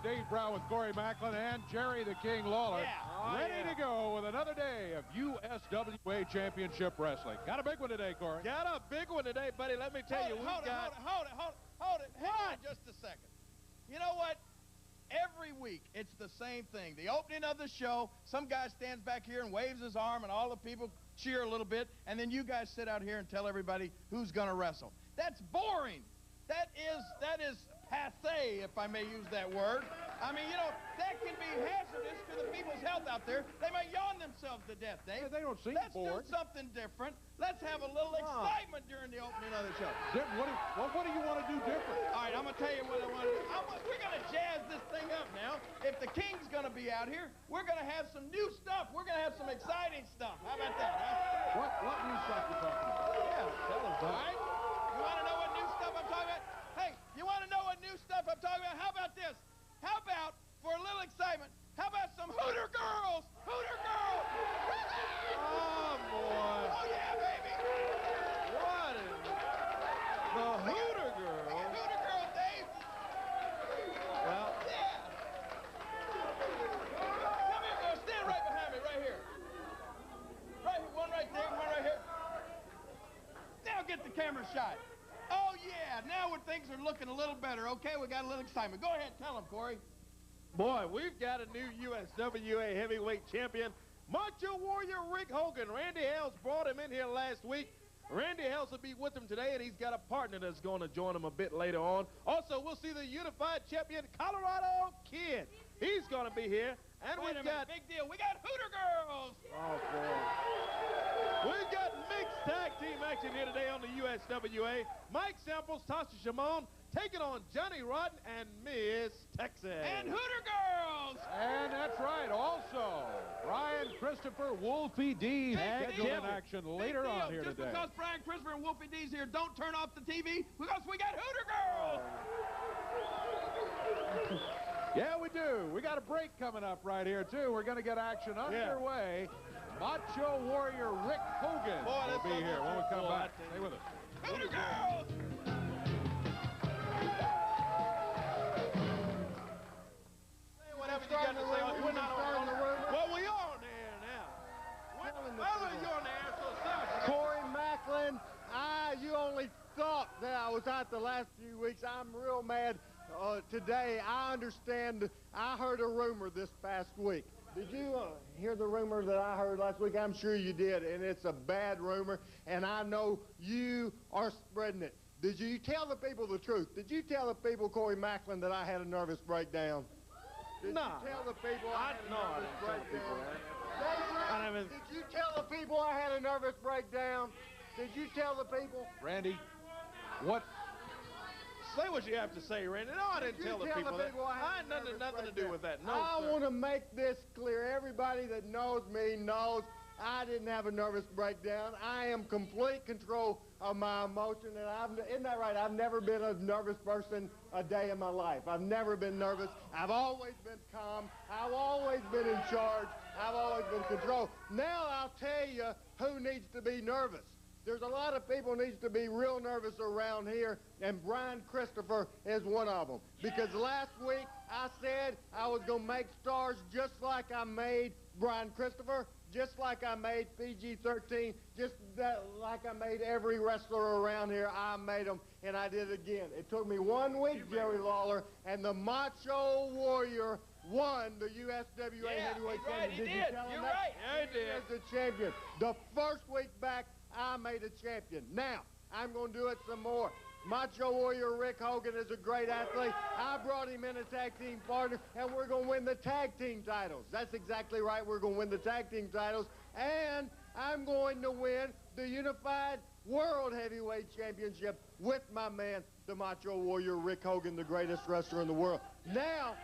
Dave Brown with Corey Macklin and Jerry the King Lawler. Ready to go with another day of USWA Championship Wrestling. Got a big one today, Corey. Got a big one today, buddy. Let me tell you, hold it. Hang on just a second. You know what? Every week, it's the same thing. The opening of the show, some guy stands back here and waves his arm, and all the people cheer a little bit, and then you guys sit out here and tell everybody who's going to wrestle. That's boring. That is passé, if I may use that word. I mean, you know, that can be hazardous to the people's health out there. They may yawn themselves to death, Dave. Yeah, they don't seem bored. bored. Let's do something different. Let's have a little excitement during the opening of the show. What do you want to do different? All right, I'm going to tell you what I want to do. We're going to jazz this thing up now. If the King's going to be out here, we're going to have some new stuff. We're going to have some exciting stuff. How about that, huh? What new stuff you talking about? Yeah, tell us. All right? You want to know what new stuff I'm talking about? Hey, you want to know what new stuff I'm talking about? How about this? How about, for a little excitement, how about some Hooter Girls? Hooter Girls! Oh, boy. Oh, yeah, baby! What is the Hooter Girls? Hooter Girls, Dave! Well, yeah! Come here, girl. Stand right behind me, right here. One right there, one right here. Now get the camera shot. Oh, yeah, now when things are looking a little better, okay, we got a little excitement. Go ahead, tell them, Corey. boy, we've got a new USWA heavyweight champion, Macho Warrior Rick Hogan. Randy Hales brought him in here last week. Randy Hales will be with him today, and he's got a partner that's going to join him a bit later on. Also, we'll see the unified champion, Colorado Kid. He's going to be here. And Wait a minute, big deal. We got Hooter Girls. Oh, boy. We've got mixed tag team action here today on the USWA. Mike Samples, Tasha Shimon, taking on Johnny Rotten and Miss Texas. And Hooter Girls. And that's right. Also, Brian Christopher, Wolfie D, scheduled in action later on here Just today. because Brian Christopher and Wolfie D's here, don't turn off the TV because we got Hooter Girls. Yeah, we do. We got a break coming up right here, too. We're going to get action underway. Macho Warrior Rick Hogan will be here when we come back. Stay with us. Hooter Girls! Whatever you got to say. We're not on the road. Well, we are on the air now. Well, you're on the air, so stop. Corey Macklin, you only thought that I was out the last few weeks. I'm real mad. Today, I understand, I heard a rumor this past week. Did you hear the rumor that I heard last week? I'm sure you did, and it's a bad rumor, and I know you are spreading it. Did you tell the people the truth? Did you tell the people, Corey Macklin, that I had a nervous breakdown? Did you tell the people I had a nervous breakdown? Did you tell the people I had a nervous breakdown? Did you tell the people? Randy, what? Say what you have to say, Randy. No, I didn't tell the people that. I had nothing to do with that. No, I sir. want to make this clear. Everybody that knows me knows I didn't have a nervous breakdown. I am complete control of my emotion, and isn't that right? I've never been a nervous person a day in my life. I've never been nervous. I've always been calm. I've always been in charge. I've always been in control. Now I'll tell you who needs to be nervous. There's a lot of people needs to be real nervous around here, and Brian Christopher is one of them. Because last week I said I was going to make stars just like I made Brian Christopher, just like I made PG-13, like I made every wrestler around here. I made them, and I did it again. It took me 1 week, Jerry Lawler, and the Macho Warrior won the USWA Heavyweight Championship. Did you tell him You're that? right. Yeah, he did. As the champion. The first week back, I made a champion. Now, I'm going to do it some more. Macho Warrior Rick Hogan is a great athlete. I brought him in a tag team partner, and we're going to win the tag team titles. That's exactly right. We're going to win the tag team titles, and I'm going to win the Unified World Heavyweight Championship with my man, the Macho Warrior Rick Hogan, the greatest wrestler in the world. Now,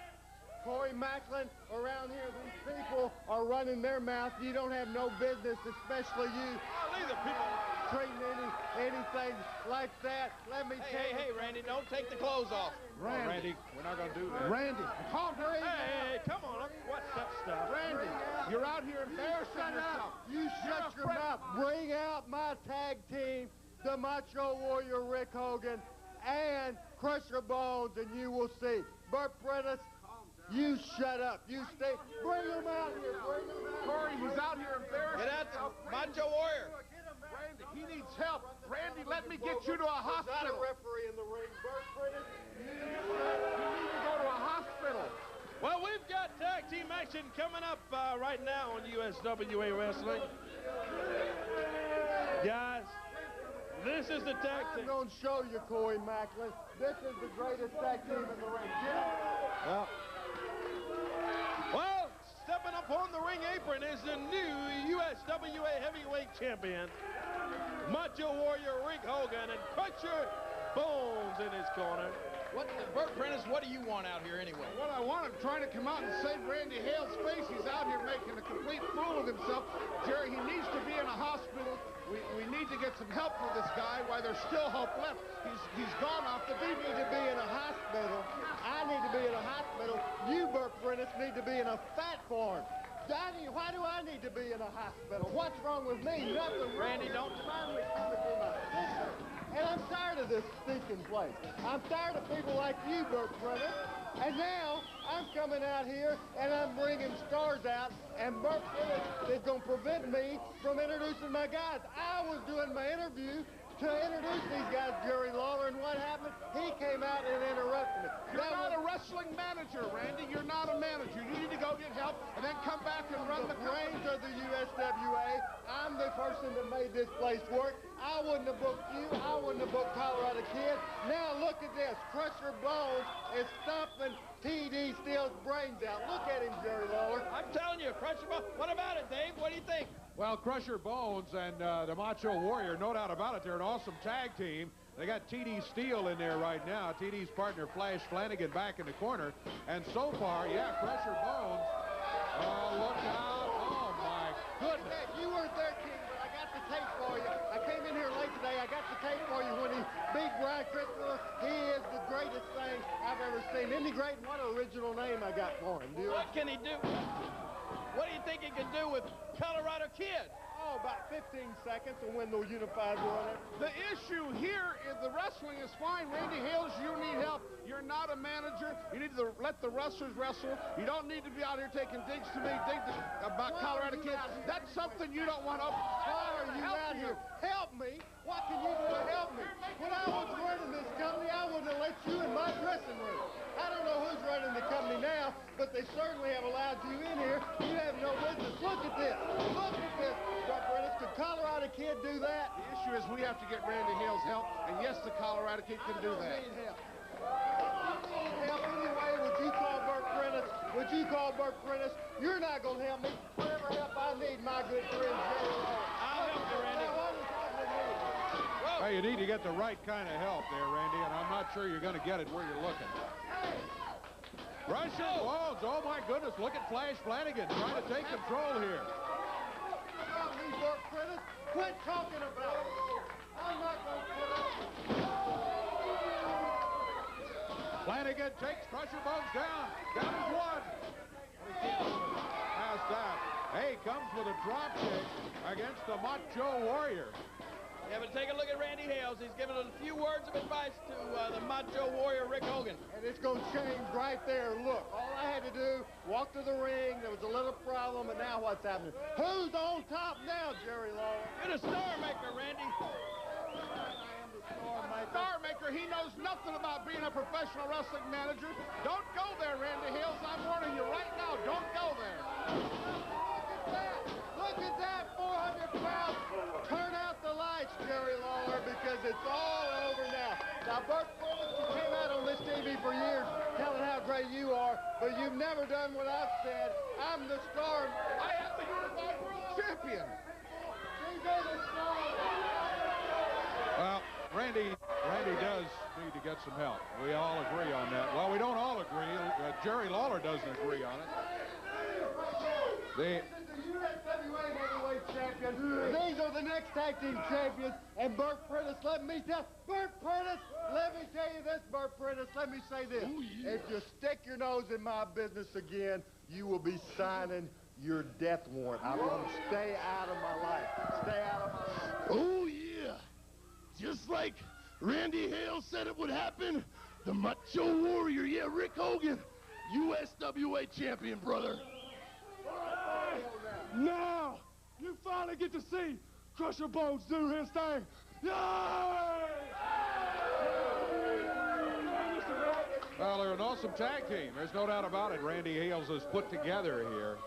Corey Macklin, around here, these people are running their mouth. You don't have no business, especially you, treating anything like that. Let me tell you. Hey, Randy, don't take the clothes off. Randy, we're not going to do that. Randy, Hey, come on. What's that stuff? Randy, You're out here embarrassing yourself. you shut your mouth. Bring out my tag team, the Macho Warrior Rick Hogan and Crusher Bones, and you will see. Burt Prentice, You shut up. You stay. Bring him out here. Bring him out. Corey, he's out here embarrassing. Get out there, Macho Warrior. Randy, he needs help. Randy, let me get you to a There's not a hospital. referee in the ring. Bert Prentice, You need to go to a hospital. Well, we've got tag team action coming up right now on USWA Wrestling. Guys, this is the tag I'm team. going to show you, Corey Macklin. This is the greatest tag team in the ring. Well, stepping up on the ring apron is the new USWA Heavyweight Champion, Macho Warrior Rick Hogan, and Crusher Bones in his corner. Bert Prentice, what do you want out here anyway? What I want, I'm trying to come out and save Randy Hale's face. He's out here making a complete fool of himself. Jerry, he needs to be in a hospital. We need to get some help for this guy while there's still hope left. He's gone off the beat. You need to be in a hospital. I need to be in a hospital. You, Bert Prentice, need to be in a fat farm. Donnie, why do I need to be in a hospital? What's wrong with me? Nothing. Randy, don't. Finally coming to my sister. And I'm tired of this stinking place. I'm tired of people like you, Bert Prentice. And now I'm coming out here and I'm bringing stars out, and Bert Prentice is going to prevent me from introducing my guys. I was doing my interview to introduce these guys, Jerry Lawler, and what happened? He came out and interrupted me. You're not a wrestling manager, Randy. You're not a manager. You need to go get help and then come back and run the brains of the USWA. I'm the person that made this place work. I wouldn't have booked you. I wouldn't have booked Colorado Kid. Now look at this. Crusher Bones is stomping TD Steele's brains out. Look at him, Jerry Lawler. I'm telling you, Crusher Bones. What about it, Dave? What do you think? Well, Crusher Bones and the Macho Warrior, no doubt about it, they're an awesome tag team. They got TD Steele in there right now. TD's partner, Flash Flanagan, back in the corner. And so far, yeah, Crusher Bones. Oh, look out. Oh, my goodness. Hey, you weren't there, King, but I got the tape for you. I came in here late today. I got the tape for you when he beat Brian Christopher. He is the greatest thing I've ever seen. Isn't he great? What an original name I got for him, dude. What can he do? What do you think he can do with Colorado Kid? Oh, about 15 seconds to win the unified one. The issue here is the wrestling is fine. Randy Hales, you need help. You're not a manager. You need to let the wrestlers wrestle. You don't need to be out here taking digs to me, about Colorado Kid. That's something you don't want to. Why are you out here? Help me. What can you do to help me? When I was running this company, I wouldn't have let you in my dressing room. I don't know who's running the company now, but they certainly have allowed you in here. You have no business. Look at this. Look at this. Could Colorado Kid do that? The issue is we have to get Randy Hales help, and yes, the Colorado Kid can do that. Help anyway. Would you call Bert Prentice? Would you call Bert Prentice? You're not going to help me. Whatever help I need, my good friend Jerry Lawler. I'll help you, Randy. Well, you need to get the right kind of help there, Randy, and I'm not sure you're going to get it where you're looking. Russian Bones, oh my goodness, look at Flash Flanagan trying to take control here. Bert Prentice, quit talking about it. I'm not going to put up. Flanagan takes Crusher Bones down. Down is one. Past that. Hey, comes with a drop kick against the Macho Warrior. Yeah, but take a look at Randy Hales. He's giving a few words of advice to the Macho Warrior Rick Hogan. And it's going to change right there. Look, all I had to do, walk to the ring. There was a little problem, and now what's happening? Who's on top now, Jerry Lawler? You're the star maker, Randy. I am the star maker. Star maker, he knows nothing about being a professional wrestling manager. Don't go there, Randy Hales. I'm warning you right now. Don't go there. Look at that. Look at that. 400 pounds. Turn out the lights, Jerry Lawler, because it's all over now. Now, Bert Prentice, you came out on this TV for years telling how great you are, but you've never done what I've said. I'm the star. I am the Unified World Champion. These are the stars. Well, Randy does need to get some help. We all agree on that. Well, we don't all agree. Jerry Lawler doesn't agree on it. This is the USWA Heavyweight Champion. These are the next tag team champions. And Bert Prentice, let me tell you this, Bert Prentice, let me say this. Oh, yeah. If you stick your nose in my business again, you will be signing your death warrant. I'm going to stay out of my life. Stay out of my life. Oh, yeah. Just like Randy Hale said it would happen, the Macho Warrior, yeah, Rick Hogan, USWA champion, brother. Now, you finally get to see Crusher Bones do his thing. Well, they're an awesome tag team. There's no doubt about it. Randy Hales has put together here.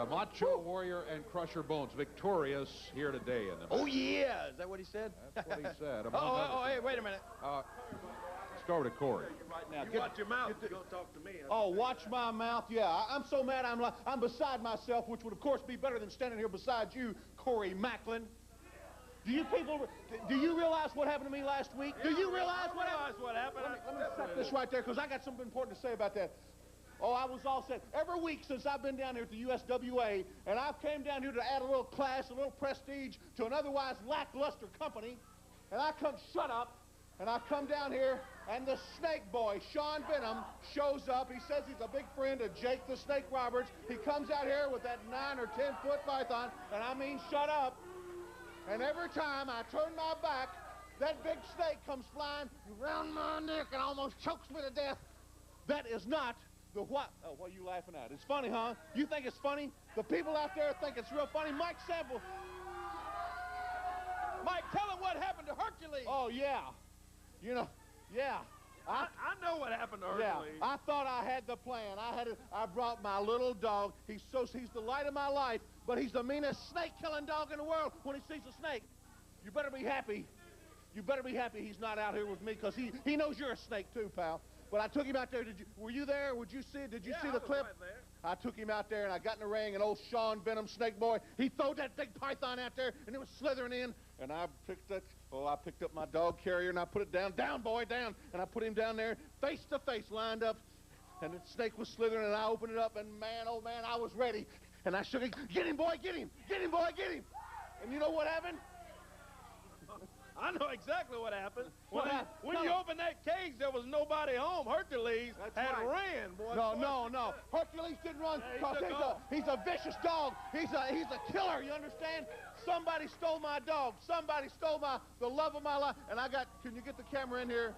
Macho Warrior and Crusher Bones victorious here today in the match. Oh, yeah. Is that what he said? That's what he said. Hey, wait a minute. Let's go over to Corey. Right now, watch your mouth. You're going to talk to me. Oh, watch my mouth. Yeah, I'm so mad I'm beside myself, which would, of course, be better than standing here beside you, Corey Macklin. Do you realize what happened to me last week? Do you realize what happened? Let me set this right there, because I got something important to say about that. Oh, I was all set. Every week since I've been down here at the USWA, and I've came down here to add a little class, a little prestige to an otherwise lackluster company, and shut up, and I come down here, and the snake boy, Sean Benham, shows up. He says he's a big friend of Jake the Snake Roberts. He comes out here with that 9 or 10 foot python, and I mean shut up. And every time I turn my back, that big snake comes flying around my neck and almost chokes me to death. That is not the what? Oh, what are you laughing at? It's funny, huh? You think it's funny? The people out there think it's real funny. Mike Sample. Mike, tell him what happened to Hercules. Oh, yeah. You know, yeah. I know what happened to Hercules. Yeah, I thought I had the plan. I brought my little dog. He's the light of my life, but he's the meanest snake-killing dog in the world when he sees a snake. You better be happy. You better be happy he's not out here with me, because he knows you're a snake too, pal. But I took him out there. Were you there? Did you see the clip? Right there. I took him out there, and I got in the ring, and old Sean Benham, Snake Boy, he throwed that big python out there, and it was slithering in, and I picked up my dog carrier, and I put it down, boy, down, and I put him down there, face to face, lined up, and the snake was slithering, and I opened it up, and man, oh man, I was ready, and I shook him, get him, boy, get him, boy, get him, and you know what happened? I know exactly what happened. When you No. opened that cage, there was nobody home. Hercules had ran, boy. No. Hercules didn't run because he's a vicious dog. He's a killer, you understand? Somebody stole my dog. Somebody stole the love of my life. And can you get the camera in here?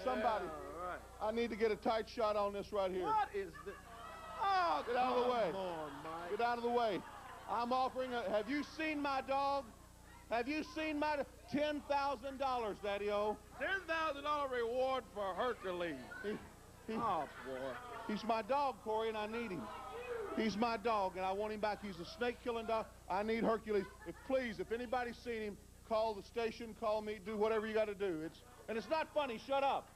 Somebody. Yeah, right. I need to get a tight shot on this right here. What is this? Oh, Get out of the way. Come on, Mike. Get out of the way. I'm offering have you seen my dog? Have you seen my $10,000, Daddy-O? $10,000 reward for Hercules. Oh, boy. He's my dog, Corey, and I need him. He's my dog, and I want him back. He's a snake-killing dog. I need Hercules. If anybody's seen him, call the station, call me, do whatever you got to do. It's not funny. Shut up.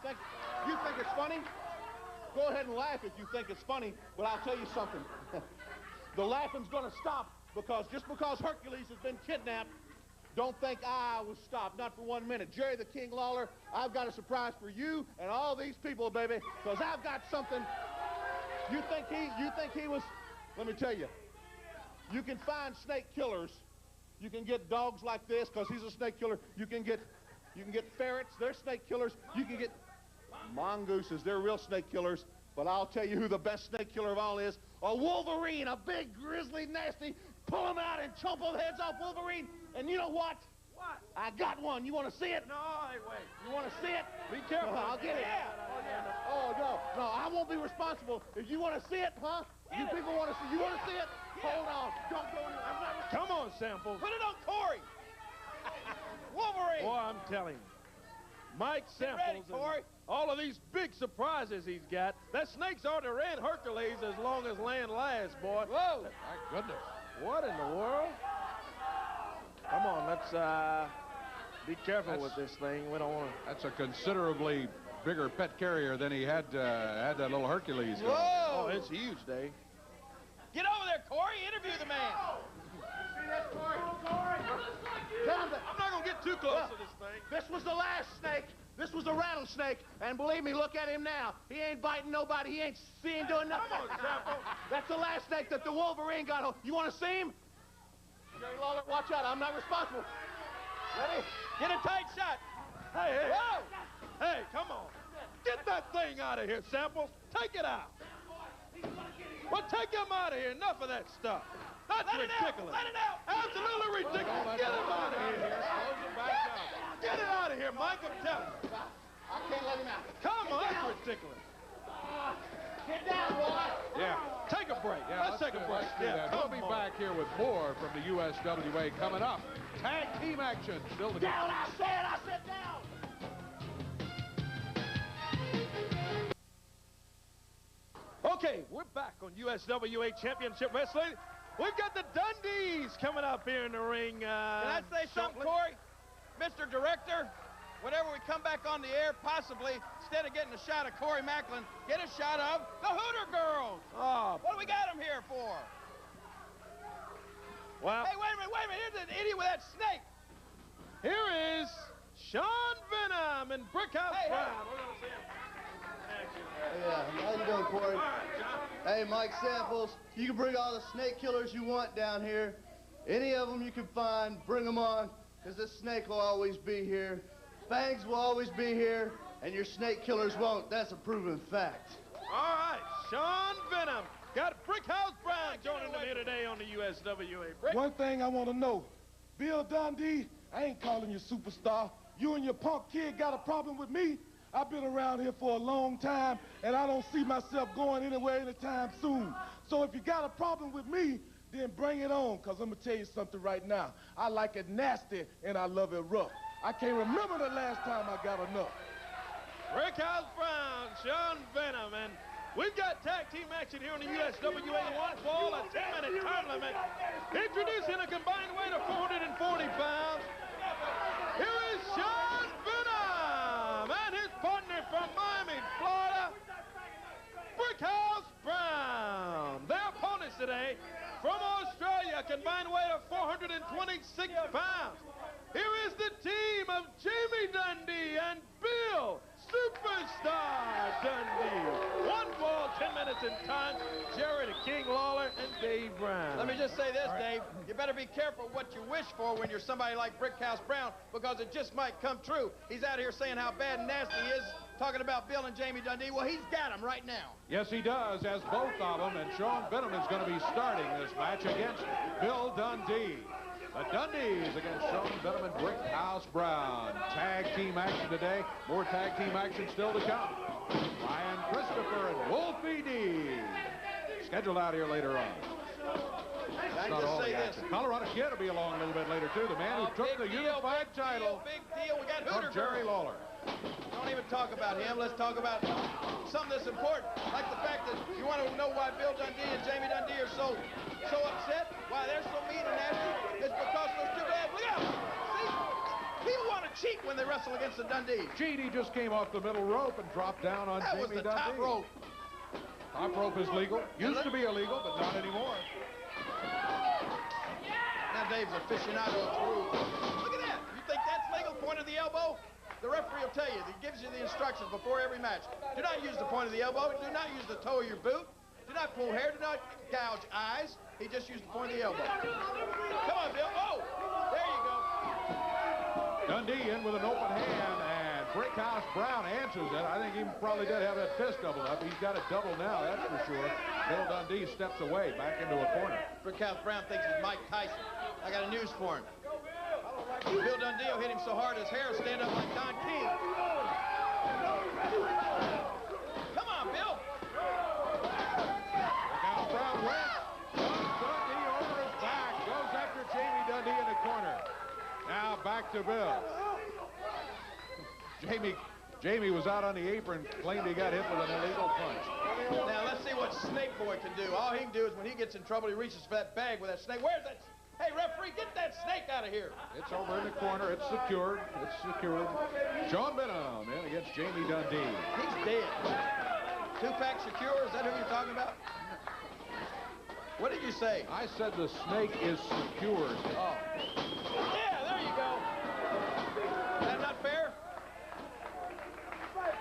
You think it's funny? Go ahead and laugh if you think it's funny, but I'll tell you something. The laughing's going to stop. Just because Hercules has been kidnapped, don't think I was stopped, not for 1 minute. Jerry the King Lawler, I've got a surprise for you and all these people, baby, because I've got something. You think he was, let me tell you, you can find snake killers. You can get dogs like this because he's a snake killer. You can get ferrets, they're snake killers. You can get mongooses, they're real snake killers. But I'll tell you who the best snake killer of all is. A Wolverine, a big, grizzly, nasty, pull him out and chomp the heads off Wolverine. And you know what? What? I got one. You want to see it? No, hey, wait. You want to see it? Be careful. I'll get it. Yeah. Oh, no, I won't be responsible. If you want to see it, huh? You people want to see, you want to see it? Hold on. Don't go anywhere. I'm not Come on, Sample. Put it on Corey. Wolverine. Boy, I'm telling you. Mike Samples ready, Corey. all of these big surprises he's got. That snake's already ran Hercules as long as land lasts, boy. Whoa. My goodness. What in the world? Come on, let's be careful with this thing. We don't want to. That's a considerably bigger pet carrier than he had that little Hercules. Whoa. Oh, it's huge, Dave. Get over there, Corey. Interview the man. See that, Corey? I'm not going to get too close to this thing. This was the last snake. This was a rattlesnake. And believe me, look at him now. He ain't biting nobody. He ain't doing nothing. Come on, Sample. That's the last snake that the Wolverine got hold. You want to see him? Jerry Lawler, watch out. I'm not responsible. Ready? Get a tight shot. Hey, Whoa. hey, come on. Get that thing out of here, Samples. Take it out. Well, take him out of here. Enough of that stuff. That's ridiculous. Let it out. Absolutely ridiculous. Get him out of here. Get it out of here, Mike. I'm telling you. I can't let him out. Come on, that's ridiculous. Yeah. Take a break. Yeah, let's take a break. do that. We'll be come on. back here with more from the USWA coming up. Tag team action still to come. Down, I said down. Okay, we're back on USWA Championship Wrestling. We've got the Dundees coming up here in the ring. Can I say something, Corey? Mr. Director, whenever we come back on the air, possibly, instead of getting a shot of Corey Macklin, get a shot of the Hooter Girls. Oh, What do we got them here for? well, Hey, wait a minute. Here's an idiot with that snake. here is Sean Venom and Brickhouse Hey, hey. Brown. We're going to see him. Yeah, how you doing, Corey? All right, John. Hey, Mike Samples, you can bring all the snake killers you want down here. Any of them you can find, bring them on, because this snake will always be here. Fangs will always be here, and your snake killers won't. That's a proven fact. All right, Sean Venom. Got Brickhouse Brown joining them here today on the USWA. Brick. One thing I want to know, Bill Dundee, I ain't calling you superstar. You and your punk kid got a problem with me? I've been around here for a long time, and I don't see myself going anywhere anytime soon. So if you got a problem with me, then bring it on, because I'm going to tell you something right now. I like it nasty, and I love it rough. I can't remember the last time I got enough. Brickhouse Brown, Sean Venom, and we've got tag team action here on the USWA one fall, a 10-minute time limit. Introducing a combined weight of 440 pounds. Here is Sean Venom and his partner from Miami, Florida, Brickhouse Brown. Their opponents today from Australia, combined weight of 426 pounds. Here is the team of Jamie Dundee and Bill Superstar Dundee. One fall, 10 minutes in time. Jerry the King Lawler and Dave Brown. Let me just say this, Dave. You better be careful what you wish for when you're somebody like Brickhouse Brown, because it just might come true. He's out here saying how bad and nasty he is, talking about Bill and Jamie Dundee. Well, he's got him right now. Yes, he does, as both of them, and Sean Venom is going to be starting this match against Bill Dundee. The Dundees against Sean Venom and Brickhouse Brown. Tag team action today. More tag team action still to come. Ryan Christopher and Wolfie D. Scheduled out here later on. That's not all the action. Colorado Kid will be along a little bit later, too. The man who took the unified title Big deal. We got Hooter from Jerry Girls. Lawler. Don't even talk about him. Let's talk about something that's important, like the fact that you want to know why Bill Dundee and Jamie Dundee are so upset, why they're so mean and nasty. It's because those two guys, look out! See, people want to cheat when they wrestle against the Dundees. Cheat, he just came off the middle rope and dropped down on That Jamie was the Dundee. top rope. Top rope is legal. Used to be illegal, but not anymore. Now Dave's aficionado through. Look at that. You think that's legal? Point of the elbow? The referee will tell you. He gives you the instructions before every match. Do not use the point of the elbow. Do not use the toe of your boot. Do not pull hair. Do not gouge eyes. He just used the point of the elbow. Come on, Bill. Oh, there you go. Dundee in with an open hand, and Brickhouse Brown answers it. I think he probably did have that fist doubled up. He's got it doubled now, that's for sure. Bill Dundee steps away, back into a corner. Brickhouse Brown thinks he's Mike Tyson. I got a news for him. Bill Dundee will hit him so hard his hair will stand up like Don King. Come on, Bill. Brickhouse Brown went. Dundee over his back. Goes after Jamie Dundee in the corner. Now back to Bill. Jamie was out on the apron, claimed he got hit with an illegal punch. Now let's see what Snake Boy can do. All he can do is when he gets in trouble, he reaches for that bag with that snake. Where's that? Hey, referee, get that snake out of here. It's over in the corner. It's secured. It's secured. Sean Venom in against Jamie Dundee. He's dead. Two-pack secure, is that who you're talking about? What did you say? I said the snake is secured. Oh. Yeah, there you go. Is that not fair?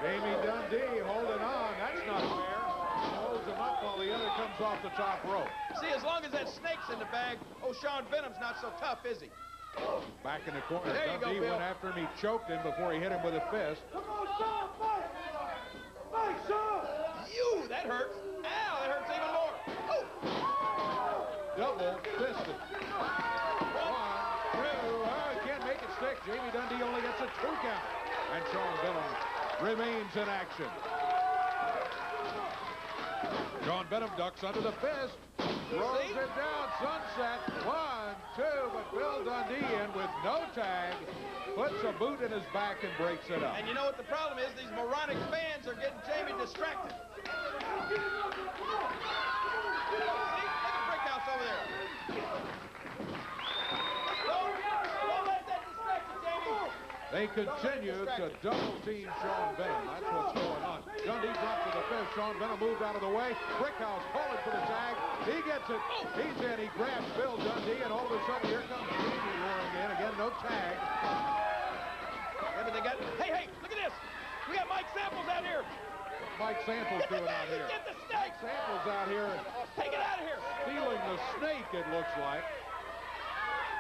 Jamie Dundee holding on. That's not fair. He holds him up while the other comes off the top rope. See, as long as that snake's in the bag, oh, Sean Venom's not so tough, is he? Back in the corner. There you go, Dundee Bill. went after him. He choked him before he hit him with a fist. Come on, Sean, fight! Fight, Sean! You, that hurts. Ow, that hurts even more. Oh. Double fisted. 1, 2, he can't make it stick. Jamie Dundee only gets a 2 count. And Sean Venom remains in action. Sean Benham ducks under the fist. Rolls it down. Sunset. 1, 2. But Bill Dundee in with no tag. Puts a boot in his back and breaks it up. And you know what the problem is? These moronic fans are getting Jamie distracted. See? Look at Brickhouse over there. Don't let that distract you, Jamie. They continue to double-team Sean Benham. That's what's going on. Dundee dropped to the fifth. Sean Benham moved out of the way. Brickhouse calling for the tag. He gets it. He's in. He grabs Bill Dundee, and all of a sudden, here comes Jamie roaring in. Again, no tag. Yeah, but they got... Hey, look at this. We got Mike Samples out here. Mike Samples doing out here. Get the snake. Mike Samples out here. Take it out of here. Stealing the snake, it looks like.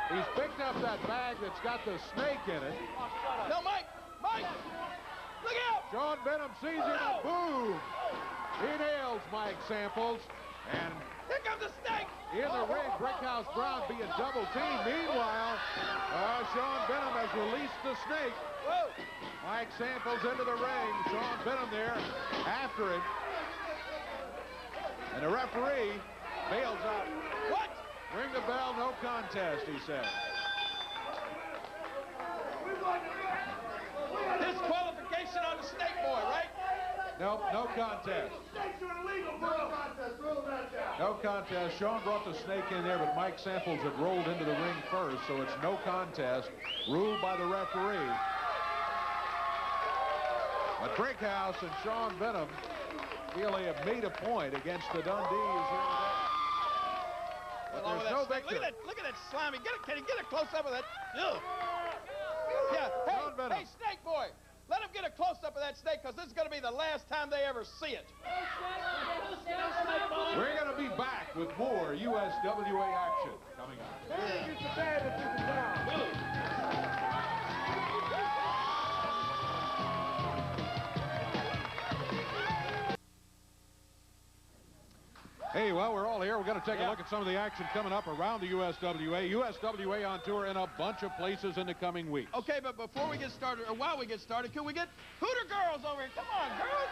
He's picked up that bag that's got the snake in it. No, Mike! Look out! Sean Benham sees him and boom! He nails Mike Samples. And here comes the snake! In the ring, Brickhouse Brown being double teamed. Meanwhile, Sean Benham has released the snake. Whoa. Mike Samples into the ring. Sean Benham there after it. And the referee bails out. What? Ring the bell, no contest, he said. Disqualification on the snake boy, right? Nope, no contest. No contest. Sean brought the snake in there, but Mike Samples had rolled into the ring first, so it's no contest. Ruled by the referee. But Brickhouse and Sean Benham feel they have made a point against the Dundees here today. But there's no victor. Look at that slimy. Can you get a close-up of that? Ugh. Yeah. Hey, snake boy. Let him get a close-up of that snake, because this is going to be the last time they ever see it. We're going to be back with more USWA action coming up. Hey, well, we're all here. We're going to take a look at some of the action coming up around the USWA. USWA on tour in a bunch of places in the coming weeks. Okay, but before we get started, or while we get started, can we get Hooter girls over here? Come on, girls.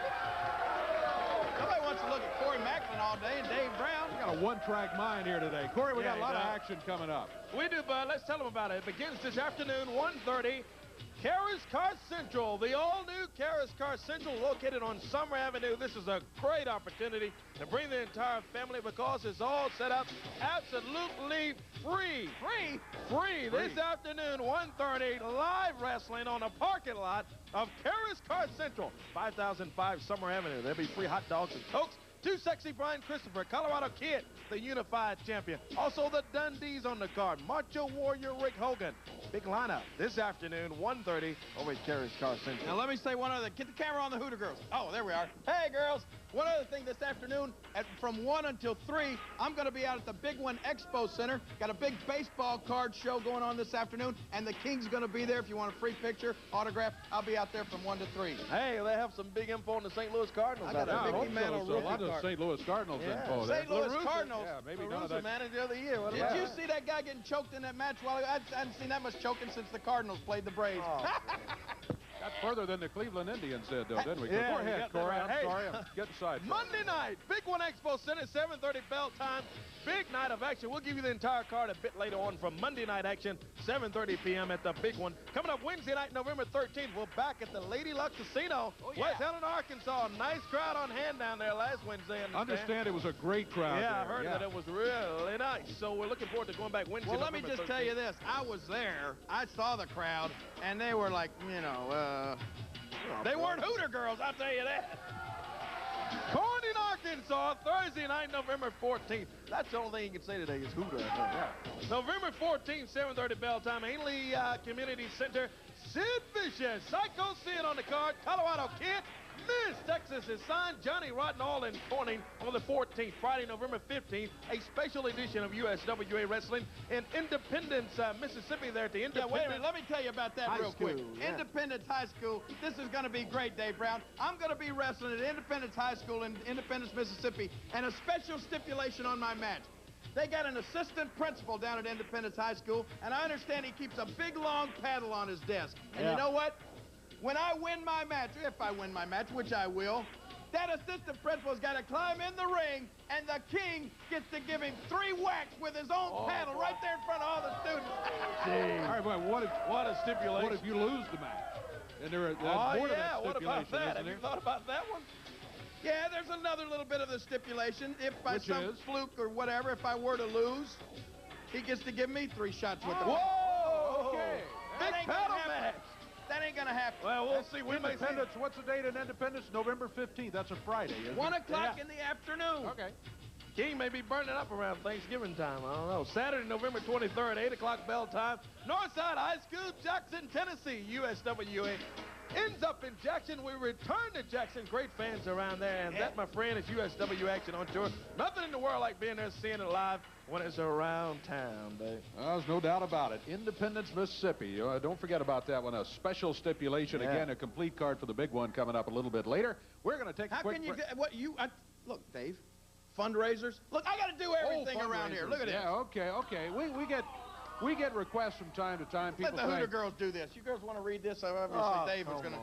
Nobody wants to look at Corey Macklin all day and Dave Brown. We got a one-track mind here today. Corey, we got a lot of action coming up. We do, bud. Let's tell them about it. It begins this afternoon, 1:30. Karis Car Central, the all-new Karis Car Central, located on Summer Avenue. This is a great opportunity to bring the entire family because it's all set up absolutely free. Free. This afternoon, 1:30, live wrestling on a parking lot of Karis Car Central, 5005 Summer Avenue. There'll be free hot dogs and Cokes. Too Sexy Brian Christopher, Colorado Kid, the unified champion. Also the Dundees on the card. Macho Warrior Rick Hogan. Big lineup this afternoon, 1:30 over at Karis Car Central. Now let me say one other. Get the camera on the Hooter girls. Oh, there we are. Hey, girls. One other thing this afternoon, from 1 until 3, I'm going to be out at the Big One Expo Center. Got a big baseball card show going on this afternoon, and the King's going to be there. If you want a free picture, autograph, I'll be out there from 1 to 3. Hey, they have some big info on the St. Louis Cardinals. I got a Mickey Mantle rookie card. A lot of St. Louis Cardinals info there. St. Louis Cardinals. Yeah, maybe none of that. Manager of the year. Did you see that guy getting choked in that match? Well, I hadn't seen that much choking since the Cardinals played the Braves. Oh. Got further than the Cleveland Indians did, though, didn't we? Yeah, Go ahead, Corey. Right. I'm sorry. I'm getting sidetracked. Monday night, Big One Expo Center, 7:30 bell time. Big night of action. We'll give you the entire card a bit later on from Monday night action, 7:30 p.m. at the Big One. Coming up Wednesday night, November 13th, we're back at the Lady Luck Casino, West Helena, Arkansas. Nice crowd on hand down there last Wednesday. Understand it was a great crowd. Yeah, I heard that it was really nice. So we're looking forward to going back Wednesday. Well, let me November just 13th. tell you this. I was there. I saw the crowd, and they were like, they weren't Hooter girls, I'll tell you that. Corning, Arkansas, Thursday night, November 14th. That's the only thing you can say today is Hooter. Yeah. November 14th, 7:30 bell time, Ainley Community Center. Sid Vicious, Psycho Sid on the card, Colorado Kid. Miss Texas is signed Johnny Rotten all in Corning on the 14th. Friday, November 15th, a special edition of USWA Wrestling in Independence, Mississippi there at the Independence. Yeah, wait a minute. Let me tell you about that real quick. Yeah. Independence High School. This is going to be great, Dave Brown. I'm going to be wrestling at Independence High School in Independence, Mississippi, and a special stipulation on my match. They got an assistant principal down at Independence High School, and I understand he keeps a big, long paddle on his desk. And you know what? When I win my match, if I win my match, which I will, that assistant principal's got to climb in the ring, and the king gets to give him 3 whacks with his own paddle right there in front of all the students. All right, but what a stipulation. What if you lose the match? And there's more to that what about stipulation, that? isn't Have you there? thought about that one? Yeah, there's another little bit of the stipulation. If by some fluke or whatever, if I were to lose, he gets to give me 3 shots with the Whoa! Okay. Big paddle match. That ain't gonna happen. Well, we'll see. We may see. Independence, what's the date in Independence? November 15th. That's a Friday, isn't it? 1 o'clock in the afternoon. Okay. King may be burning up around Thanksgiving time. I don't know. Saturday, November 23rd, 8 o'clock bell time. Northside High School, Jackson, Tennessee. USWA ends up in Jackson. We return to Jackson. Great fans around there. And that, my friend, is USW Action on tour. Nothing in the world like being there, seeing it live when it's around town, babe. There's no doubt about it. Independence, Mississippi. Don't forget about that one. A special stipulation. Again, a complete card for the big one coming up a little bit later. We're going to take a quick break. Look, Dave, fundraisers. Look, I got to do everything around here. Look at this. Yeah, okay. We get requests from time to time. People Let the Hooter girls do this. You girls want to read this? Obviously, Dave is going to.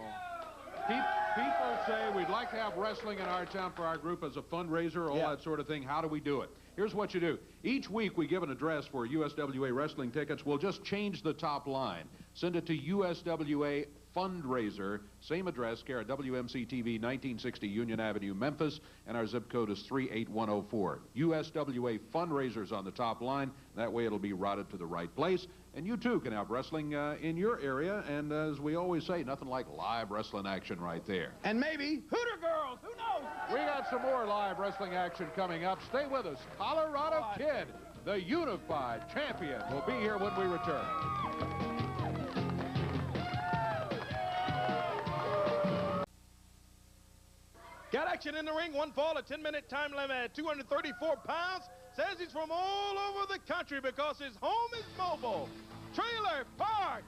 People say we'd like to have wrestling in our town for our group as a fundraiser, all that sort of thing. How do we do it? Here's what you do. Each week we give an address for USWA wrestling tickets. We'll just change the top line. Send it to USWA Fundraiser. Same address, care of WMC TV, 1960 Union Avenue, Memphis, and our zip code is 38104. USWA Fundraisers on the top line. That way it'll be routed to the right place. And you, too, can have wrestling in your area. And as we always say, nothing like live wrestling action right there. And maybe Hooter girls. Who knows? We got some more live wrestling action coming up. Stay with us. Colorado Kid, the unified champion, will be here when we return. Got action in the ring. 1 fall, a 10-minute time limit at 234 pounds. Says he's from all over the country because his home is mobile. Trailer Park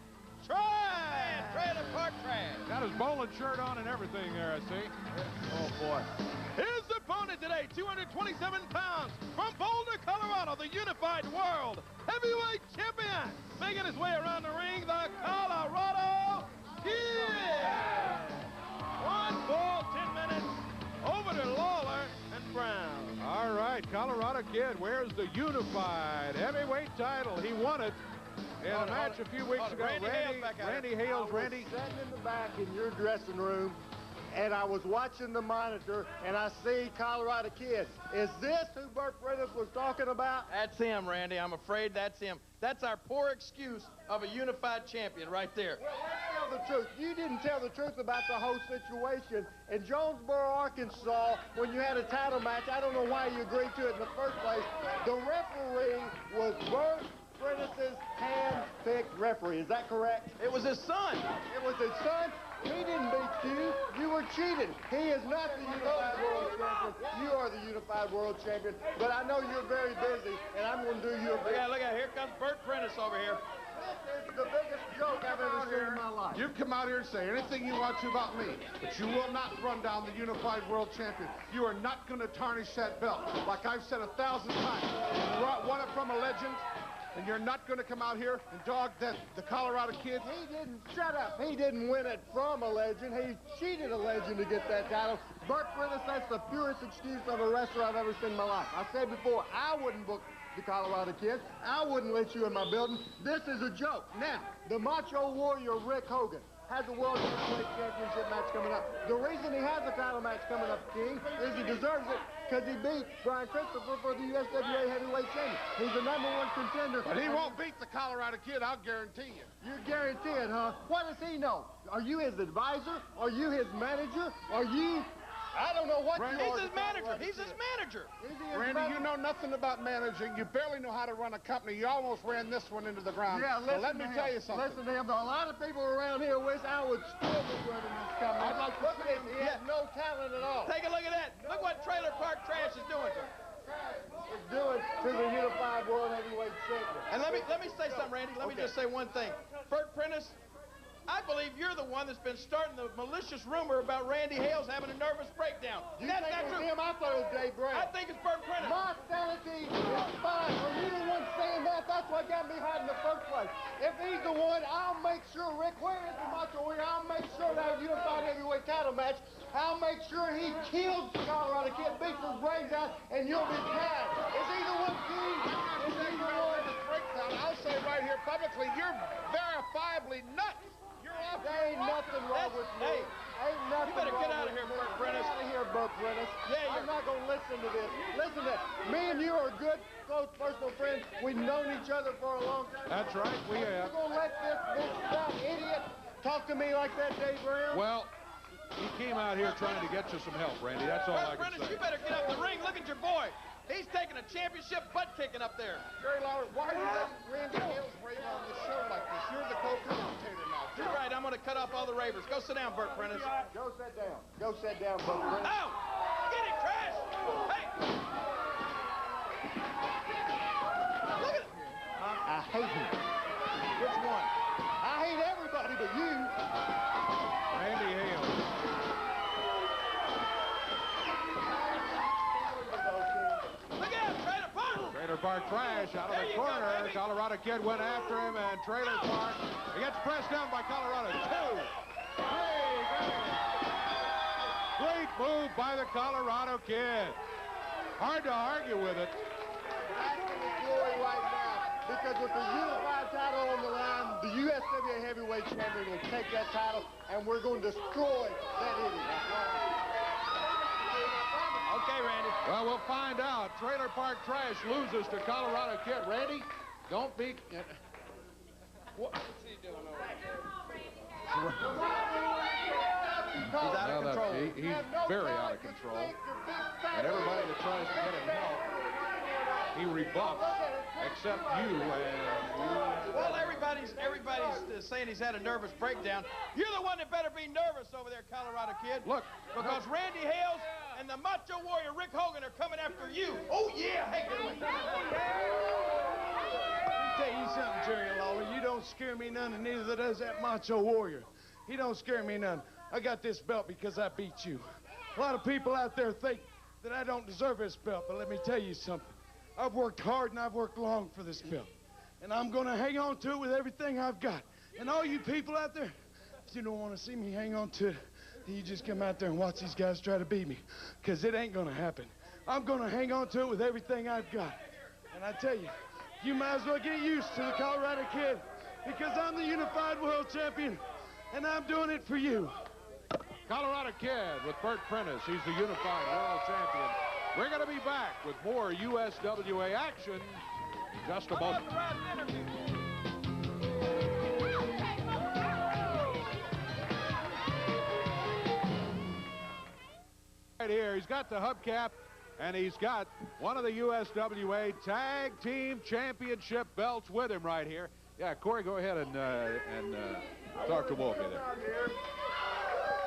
Trash. Trailer Park Trash. Got his bowling shirt on and everything there, I see. Oh, boy. His opponent today, 227 pounds, from Boulder, Colorado, the unified world heavyweight champion. Making his way around the ring, the Colorado Kid. 1 fall, 10 minutes. Over to Lawler and Brown. All right, Colorado Kid wears the unified heavyweight title. He won it in a match a few weeks ago. Randy Hales. Sitting in the back in your dressing room, and I was watching the monitor, and I see Colorado Kid. Is this who Burt Prentice was talking about? That's him, Randy. I'm afraid that's him. That's our poor excuse of a unified champion right there. Well, let's tell the truth. You didn't tell the truth about the whole situation. In Jonesboro, Arkansas, when you had a title match, I don't know why you agreed to it in the first place, the referee was Burt Prentice's hand-picked referee. Is that correct? It was his son. It was his son? He didn't beat you. You were cheated. He is not the unified world champion. You are the unified world champion. But I know you're very busy, and I'm going to do you a big... Look at, here comes Burt Prentice over here. This is the biggest joke I've ever seen in my life. You come out here and say anything you want to about me, but you will not run down the unified world champion. You are not going to tarnish that belt. Like I've said 1,000 times, you won it from a legend, and you're not going to come out here and dog the Colorado Kid. He didn't, shut up. He didn't win it from a legend. He cheated a legend to get that title. Burt Prentice, that's the purest excuse of a wrestler I've ever seen in my life. I said before, I wouldn't book the Colorado Kid. I wouldn't let you in my building. This is a joke. Now, the Macho Warrior Rick Hogan has a World Heavyweight Championship match coming up. The reason he has a title match coming up, King, is he deserves it because he beat Brian Christopher for the USWA Heavyweight Champion. He's the #1 contender. But he won't beat the Colorado Kid, I'll guarantee you. You guarantee it, huh? What does he know? Are you his advisor? Are you his manager? Are you... I don't know what you are. He's his manager. He's his manager. Randy, you know nothing about managing. You barely know how to run a company. You almost ran this one into the ground. Yeah, so let me tell you something. Listen to him. A lot of people around here wish I would still be running this company. I'd like to look at him. He has no talent at all. Take a look at that. Look what Trailer Park Trash is doing to him. It's doing to the unified world heavyweight champion. And let me say something, Randy. Let me just say one thing. Burt Prentice, I believe you're the one that's been starting the malicious rumor about Randy Hales having a nervous breakdown. You think it was him? I thought it was Dave Brown. I think it's Burt Prentice. My sanity is fine. Are you the one saying that? That's what got me hot in the first place. If he's the one, I'll make sure, Rick, where is the Macho Warrior? I'll make sure that unified heavyweight title match I'll make sure he kills the Colorado Kid, beats his brains out, and you'll be proud. Is either one key? Is either one? I'll say right here publicly, you're verifiably nuts. You're off. There ain't nothing wrong with me. Hey, Ain't nothing you better wrong get out of with here, me. Burt Prentice. Get out of here, Burt Prentice. Yeah, I'm not going to listen to this. Listen to this. Me and you are good, close personal friends. We've known each other for a long time. That's right, we have. You're going to let this fat idiot talk to me like that, Dave Brown? Well, he came out here trying to get you some help, Randy. That's all I Burt can Prentice, say. you better get up the ring. Look at your boy. He's taking a championship butt kicking up there. Jerry Lawler, why are you letting Randy Hales rave on the show like this? You're the co-commentator now. You're right. I'm going to cut off all the ravers. Go sit down, Burt Prentice. Go sit down. Go sit down, Burt Prentice. Oh! Get him, Trash! Hey! Look at it. I hate him. Which one? I hate everybody but you. Randy Hales. Look at him, Trailer Park! Trailer Park Trash out of There the you go, corner. baby. Colorado Kid went after him, and Trailer Park, he gets pressed down by Colorado. 2, 3, great move by the Colorado Kid. Hard to argue with it. That's in the glory right now. Because with the unified title on the line, the USWA heavyweight champion will take that title, and we're going to destroy that idiot. Okay, Randy. Well, we'll find out. Trailer Park Trash loses to Colorado Kid. Randy, don't be... What's he doing over there? He's out of control. He's very out of control. And everybody that tries to get him help, he rebuffs, except you and... Well, everybody's saying he's had a nervous breakdown. You're the one that better be nervous over there, Colorado Kid. Look. Because Randy Hales and the Macho Warrior Rick Hogan are coming after you. Oh, yeah. Hey, get away. Let me tell you something, Jerry Lawler. You don't scare me none, and neither does that Macho Warrior. He don't scare me none. I got this belt because I beat you. A lot of people out there think that I don't deserve this belt, but let me tell you something. I've worked hard and I've worked long for this belt. And I'm going to hang on to it with everything I've got. And all you people out there, if you don't want to see me hang on to it, then you just come out there and watch these guys try to beat me, because it ain't going to happen. I'm going to hang on to it with everything I've got. And I tell you, you might as well get used to the Colorado Kid, because I'm the unified world champion, and I'm doing it for you. Colorado Kid with Burt Prentice. He's the unified world champion. We're going to be back with more USWA action in just a moment. Right here, he's got the hubcap, and he's got one of the USWA Tag Team Championship belts with him right here. Yeah, Corey, go ahead and talk to Wolfie there.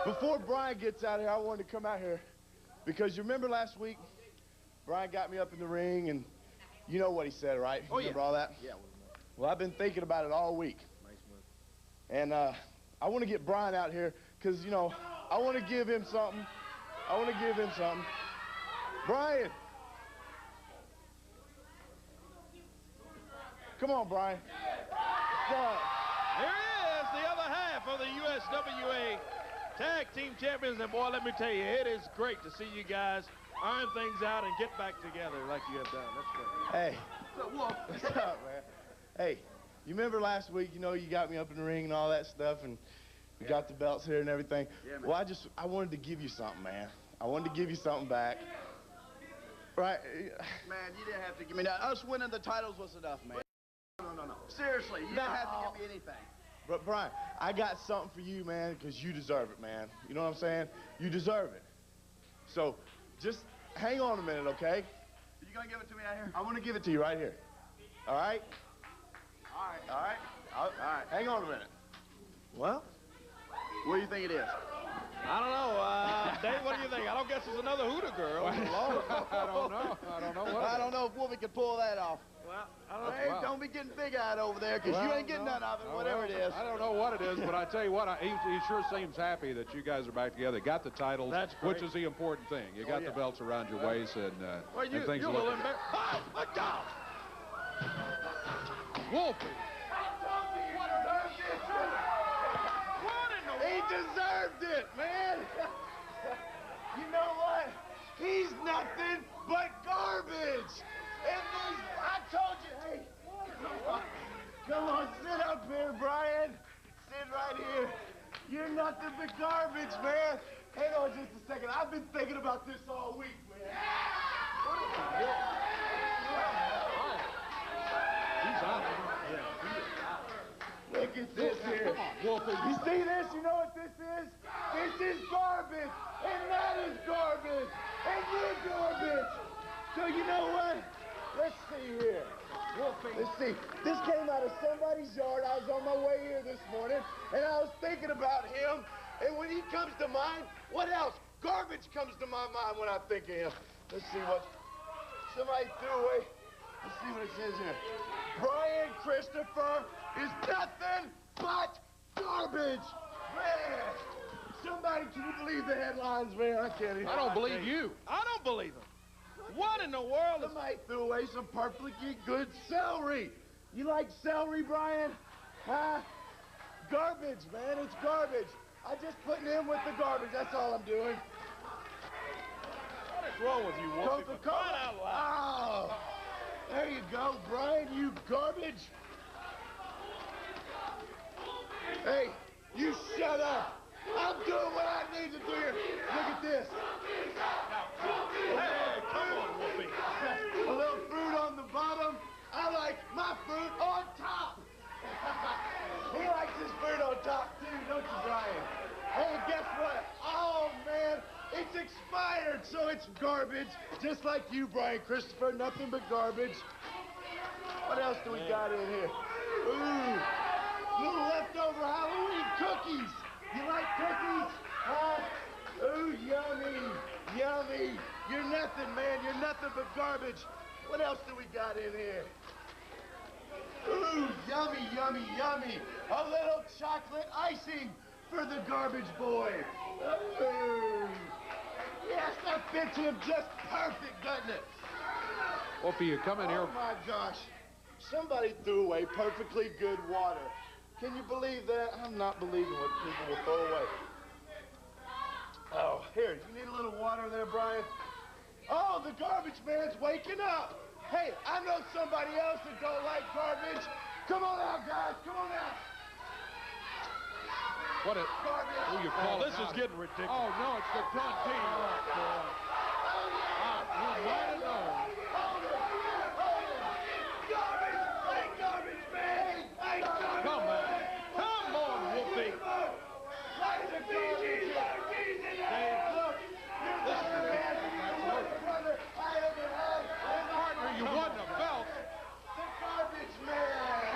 Before Brian gets out here, I wanted to come out here because you remember last week, Brian got me up in the ring, and you know what he said, right? Oh, Remember yeah. all that? Yeah. Well, I've been thinking about it all week. And I want to get Brian out here because, you know, I want to give him something. Brian. Come on, Brian. Come on. Here is the other half of the USWA Tag Team Champions. And, boy, let me tell you, it is great to see you guys iron things out and get back together like you have done. That's great. Hey. What's up, man? Hey, you remember last week, you know, you got me up in the ring and all that stuff, and we got the belts here and everything. Yeah, man. Well, I wanted to give you something, man. I wanted to give you something back. Right? Man, you didn't have to give me that. Us winning the titles was enough, man. No. Seriously, you didn't have to give me anything. But, Brian, I got something for you, man, because you deserve it, man. You know what I'm saying? You deserve it. So, just hang on a minute, okay? You gonna give it to me out here? I want to give it to you right here. All right? All right. All right. Hang on a minute. Well, what do you think it is? I don't know. Dave, what do you think? I don't guess it's another Hooter girl. I don't know. I don't know if Wolfie could pull that off. Well, I don't know. Hey, don't be getting big-eyed over there, because you ain't getting none of it, whatever it is. I don't know what it is, but I tell you what, he sure seems happy that you guys are back together. Got the titles, That's great. which is the important thing. You got the belts around your waist, and Well, and things you're a look little embarrassed. Oh, look down. Wolfie. He deserved it, man. right here. You're nothing but garbage, man. Hang on just a second. I've been thinking about this all week, man. He's out. Look at this here. Come on, Wolfie. You see this? You know what this is? This is garbage. And that is garbage. And you're garbage. So you know what? Let's see here. Wolfie. Let's see. This came out of somebody's yard. I was on my way here this morning, and I was thinking about him. And when he comes to mind, what else? Garbage comes to my mind when I think of him. Let's see what somebody threw away. Let's see what it says here. Brian Christopher is nothing but garbage. Man, somebody, can you believe the headlines, man? I can't even. I don't believe you. I don't believe them. What in the world is... Somebody threw away some perfectly good celery. You like celery, Brian? Huh? Garbage, man. It's garbage. I'm just putting in with the garbage. That's all I'm doing. What is wrong with you, Wolfie? Coca-Cola. Oh, there you go, Brian, you garbage. Hey, you shut up. I'm doing what I need to do here. Look at this. Hey, come on, Wolfie. A little fruit on the bottom. I like my fruit on top. He likes his fruit on top, too, don't you, Brian? Hey, guess what? Oh, man, it's expired, so it's garbage. Just like you, Brian Christopher, nothing but garbage. What else do we got in here? Ooh, little leftover Halloween cookies. You like cookies? Huh? Ooh, yummy, yummy. You're nothing, man. You're nothing but garbage. What else do we got in here? Ooh, yummy, yummy, yummy. A little chocolate icing for the garbage boy. Ooh. Yes, that fits him just perfect, doesn't it? Wolfie, you come in here. Oh, my gosh. Somebody threw away perfectly good water. Can you believe that? I'm not believing what people will throw away. Oh, here, you need a little water there, Brian? Oh, the garbage man's waking up. Hey, I know somebody else that don't like garbage. Come on out, guys. Come on out. What it? Who you call This is getting ridiculous. Oh, no, it's the Dunn team. You might have known. Come on. Come on, Wolfie. Partner, you won the belt. The garbage man.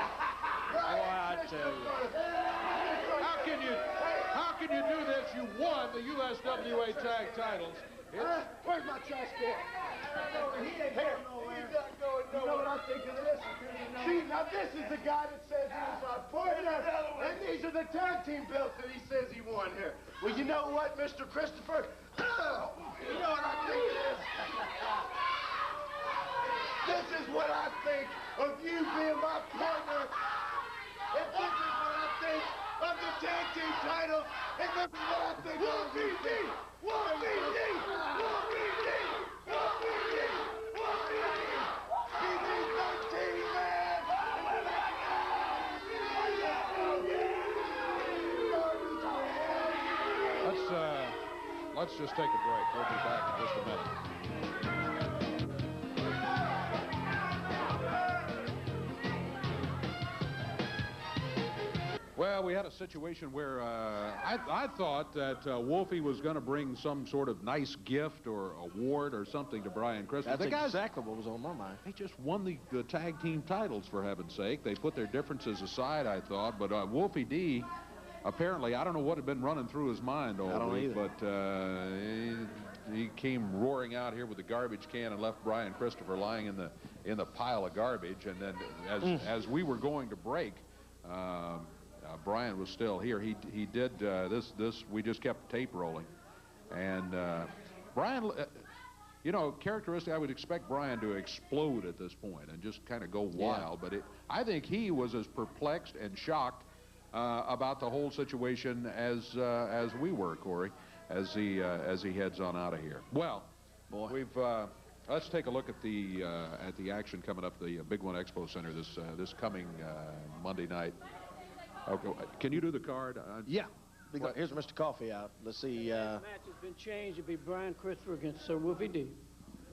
Boy, I tell you. How can you do this? You won the USWA tag titles. Where's my trash can? He ain't going nowhere. He's not going nowhere. You know what I think of this? See, now this is the guy that says he was my partner, and these are the tag team belts that he says he won here. Well, you know what, Mr. Christopher? You know what I think of this? This is what I think of you being my partner. And this is what I think of the tag team title. And this is what I think of VD. Let's just take a break. We'll be back in just a minute. Well, we had a situation where I thought that Wolfie was going to bring some sort of nice gift or award or something to Brian Christopher. That's exactly what was on my mind. They just won the tag team titles, for heaven's sake. They put their differences aside, I thought. But Wolfie D, apparently, I don't know what had been running through his mind all week, but he came roaring out here with the garbage can and left Brian Christopher lying in the pile of garbage. And then as we were going to break, Brian was still here. He did this. We just kept the tape rolling, and Brian, you know, characteristic. I would expect Brian to explode at this point and just kind of go wild. Yeah. But I think he was as perplexed and shocked about the whole situation as we were, Corey, as he heads on out of here. Well, we've let's take a look at the action coming up the Big One Expo Center this coming Monday night. Okay, can you do the card? Yeah. Here's Mr. Coffee out. Let's see. The match has been changed to be Brian Christopher against Sir Wolfie D.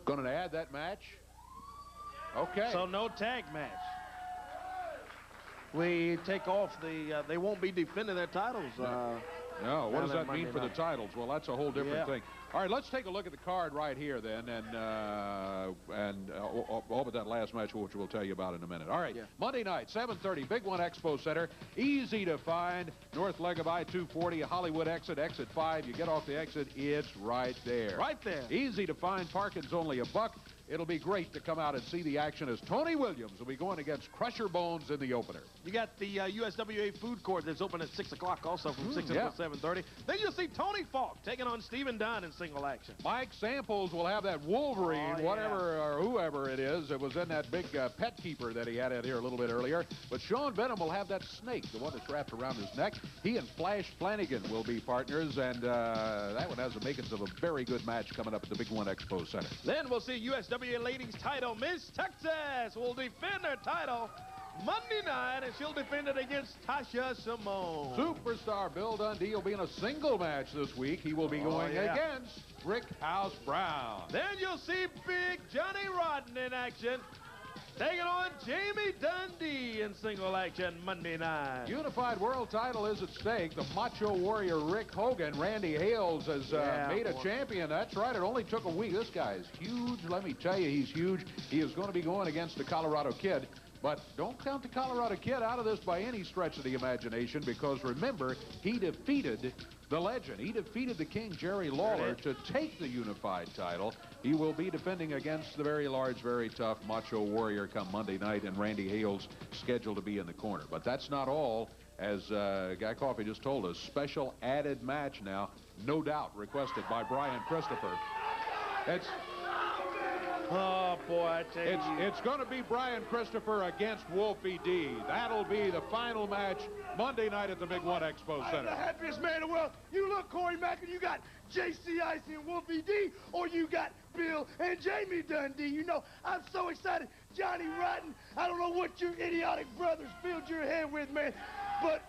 Going to add that match? Okay. So no tag match. We take off the, they won't be defending their titles. No, what does that mean for the titles? Well, that's a whole different thing. All right, let's take a look at the card right here then, and all but that last match, which we'll tell you about in a minute. All right, Monday night, 7:30, Big One Expo Center. Easy to find, north leg of I-240, Hollywood exit, exit 5. You get off the exit, it's right there. Right there. Easy to find, parking's only $1. It'll be great to come out and see the action as Tony Williams will be going against Crusher Bones in the opener. You got the USWA food court that's open at 6 o'clock also from 6 until 7:30. Then you'll see Tony Falk taking on Stephen Dunn in single action. Mike Samples will have that Wolverine, whatever or whoever it is. It was in that big pet keeper that he had out here a little bit earlier. But Sean Benham will have that snake, the one that's wrapped around his neck. He and Flash Flanagan will be partners, and that one has the makings of a very good match coming up at the Big One Expo Center. Then we'll see USWA ladies title. Miss Texas will defend her title Monday night, and she'll defend it against Tasha Simone. Superstar Bill Dundee will be in a single match this week. He will be going against Brick House Brown. Then you'll see Big Johnny Rodden in action, taking on Jamie Dundee in single action Monday night. Unified World title is at stake. The Macho Warrior Rick Hogan, Randy Hales has made a champion. That's right. It only took a week. This guy is huge. Let me tell you, he's huge. He is going to be going against the Colorado Kid. But don't count the Colorado Kid out of this by any stretch of the imagination, because remember, he defeated the legend. He defeated the King, Jerry Lawler, to take the unified title. He will be defending against the very large, very tough Macho Warrior come Monday night, and Randy Hales scheduled to be in the corner. But that's not all. As Guy Coffey just told us, special added match now, no doubt requested by Brian Christopher. Oh, boy, I tell you. It's going to be Brian Christopher against Wolfie D. That'll be the final match Monday night at the Big One Expo Center. I'm the happiest man in the world. You look, Corey Mack, and you got J.C. Icy and Wolfie D, or you got Bill and Jamie Dundee. You know, I'm so excited. Johnny Rotten, I don't know what your idiotic brothers filled your head with, man, but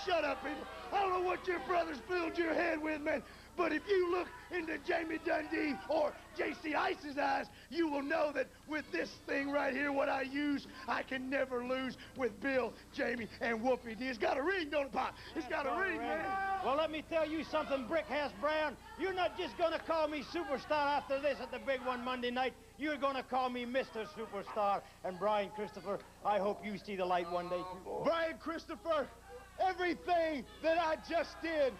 shut up, people. I don't know what your brothers filled your head with, man. But if you look into Jamie Dundee or J.C. Ice's eyes, you will know that with this thing right here, what I use, I can never lose with Bill, Jamie, and Wolfie D. It's got a ring, don't it, Pop? It's got a ring, man. Well, let me tell you something, Brickhouse Brown. You're not just going to call me superstar after this at the Big One Monday night. You're going to call me Mr. Superstar. And Brian Christopher, I hope you see the light one day, too. Brian Christopher, everything that I just did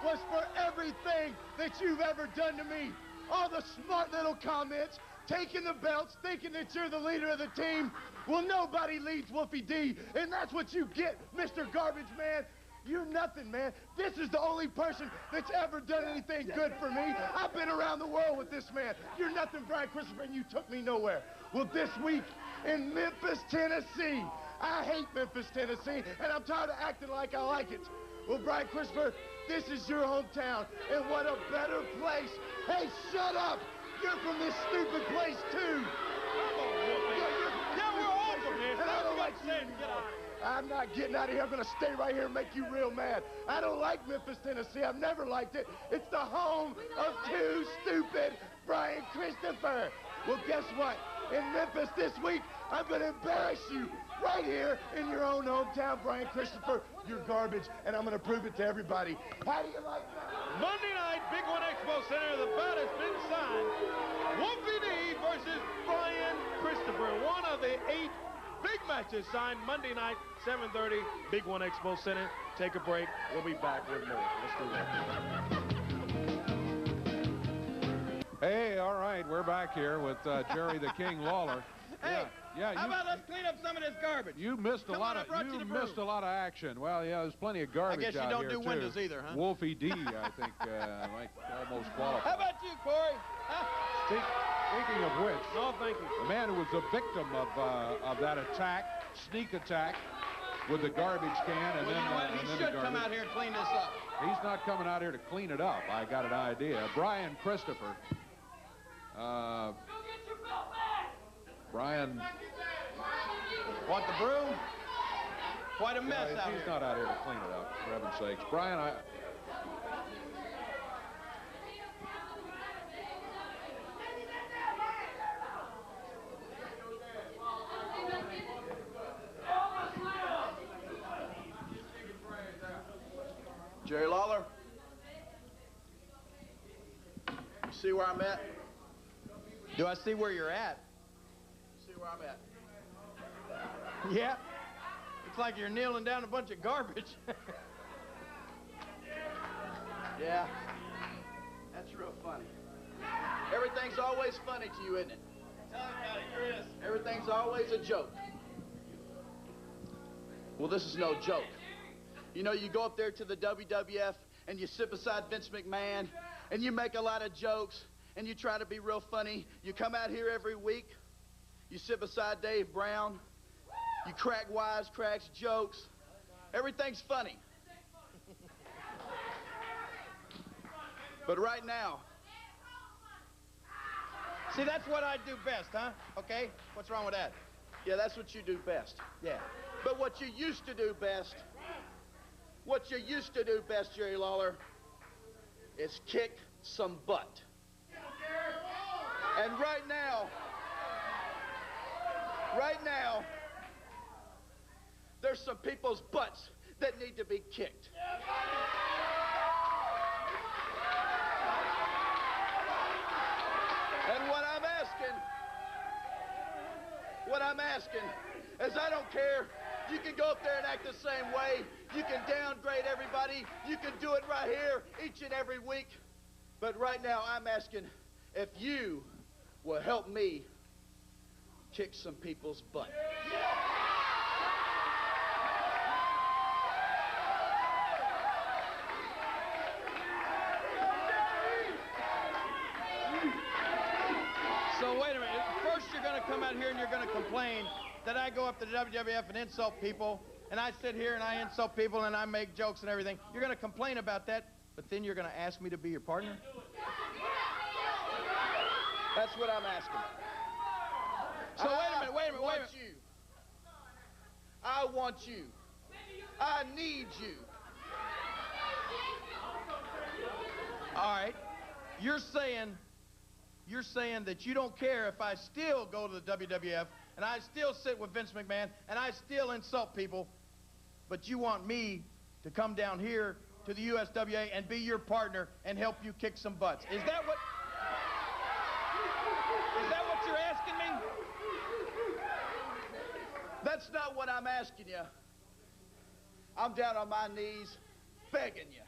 was for everything that you've ever done to me. All the smart little comments, taking the belts, thinking that you're the leader of the team. Well, nobody leads Wolfie D, and that's what you get, Mr. Garbage Man. You're nothing, man. This is the only person that's ever done anything good for me. I've been around the world with this man. You're nothing, Brian Christopher, and you took me nowhere. Well, this week in Memphis, Tennessee, I hate Memphis, Tennessee, and I'm tired of acting like I like it. Well, Brian Christopher, this is your hometown, and what a better place. Hey, shut up! You're from this stupid place, too. Yeah, we're all from here. And I don't like you anymore. I'm not getting out of here. I'm going to stay right here and make you real mad. I don't like Memphis, Tennessee. I've never liked it. It's the home of too stupid Brian Christopher. Well, guess what? In Memphis this week, I'm going to embarrass you right here in your own hometown, Brian Christopher. You're garbage, and I'm going to prove it to everybody. How do you like that? Monday night, Big One Expo Center, the bout has been signed. Wolfie D versus Brian Christopher, one of the 8 big matches signed Monday night, 7:30, Big One Expo Center. Take a break. We'll be back with more. Let's do that. Hey, all right, we're back here with Jerry the King Lawler. Hey, yeah. how about let's clean up some of this garbage? You missed a lot of action. Well, yeah, there's plenty of garbage out here. I guess you don't do windows either, huh? Wolfie D, I think, might almost qualify. How about you, Corey? Speaking of which, no, thank you. The man who was the victim of that attack, sneak attack, with the garbage can, and he should come out here and clean this up. He's not coming out here to clean it up. I got an idea. Brian Christopher. Brian. Want the broom? Quite a mess out here. He's not out here to clean it up, for heaven's sakes. Brian, Jerry Lawler, you see where I'm at? Do I see where you're at? See where I'm at? Yeah. Looks like you're kneeling down a bunch of garbage. Yeah. That's real funny. Everything's always funny to you, isn't it? Tell me about it, Chris. Everything's always a joke. Well, this is no joke. You know, you go up there to the WWF and you sit beside Vince McMahon and you make a lot of jokes and you try to be real funny. You come out here every week, you sit beside Dave Brown, you crack wisecracks, jokes. Everything's funny. But right now, See, that's what I do best, huh? Okay? What's wrong with that? yeah, that's what you do best. Yeah. But what you used to do best, Jerry Lawler, is kick some butt. And right now, there's some people's butts that need to be kicked. And what I'm asking is I don't care. You can go up there and act the same way. You can downgrade everybody. You can do it right here each and every week. But right now I'm asking if you will help me kick some people's butt. So wait a minute. First you're going to come out here and you're going to complain that I go up to the WWF and insult people, and I sit here and I insult people and I make jokes and everything. You're going to complain about that, but then you're going to ask me to be your partner? That's what I'm asking. So wait a minute. I want you. I need you. All right. You're saying that you don't care if I still go to the WWF and I still sit with Vince McMahon and I still insult people, but you want me to come down here to the USWA and be your partner and help you kick some butts. Is that what you're asking me? That's not what I'm asking you. I'm down on my knees begging you.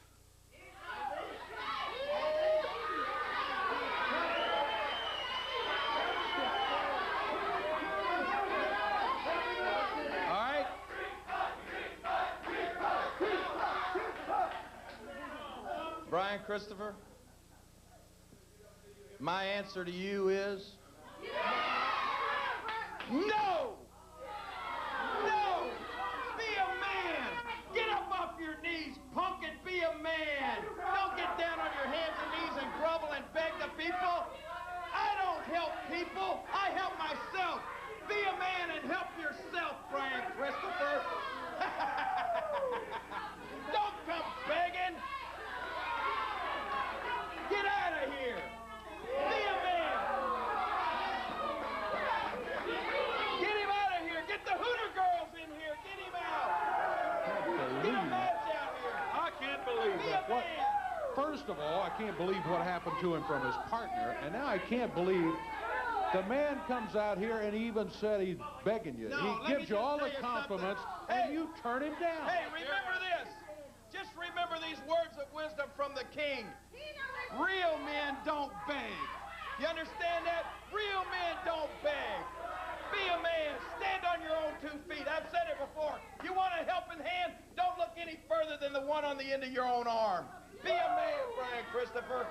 Brian Christopher, my answer to you is no! No! Be a man! Get up off your knees, punk, and be a man! Don't get down on your hands and knees and grovel and beg the people. I don't help people, I help myself. Be a man and help yourself, Brian Christopher. Don't come begging. Get out of here! Be a man! Get him out of here! Get the Hooter girls in here! Get him out! Get a match out here! I can't believe that. Be a man! First of all, I can't believe what happened to him from his partner, and now I can't believe the man comes out here and he even said he's begging you. No, he gives you all the compliments, and you turn him down. Hey, remember this! Just remember these words of wisdom from the king. Real men don't beg. You understand that? Real men don't beg. Be a man. Stand on your own 2 feet. I've said it before. You want a helping hand? Don't look any further than the one on the end of your own arm. Be a man, Brian Christopher.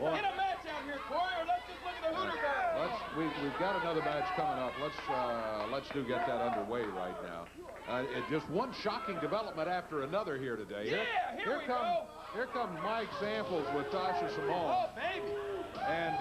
Well, Get a match out here, Corey, or let's just look at the Hooter girl. We've got another match coming up. Let's get that underway right now. Just one shocking development after another here today. Yeah, here we go. Here comes Mike Samples with Tasha Simone. Oh, baby. And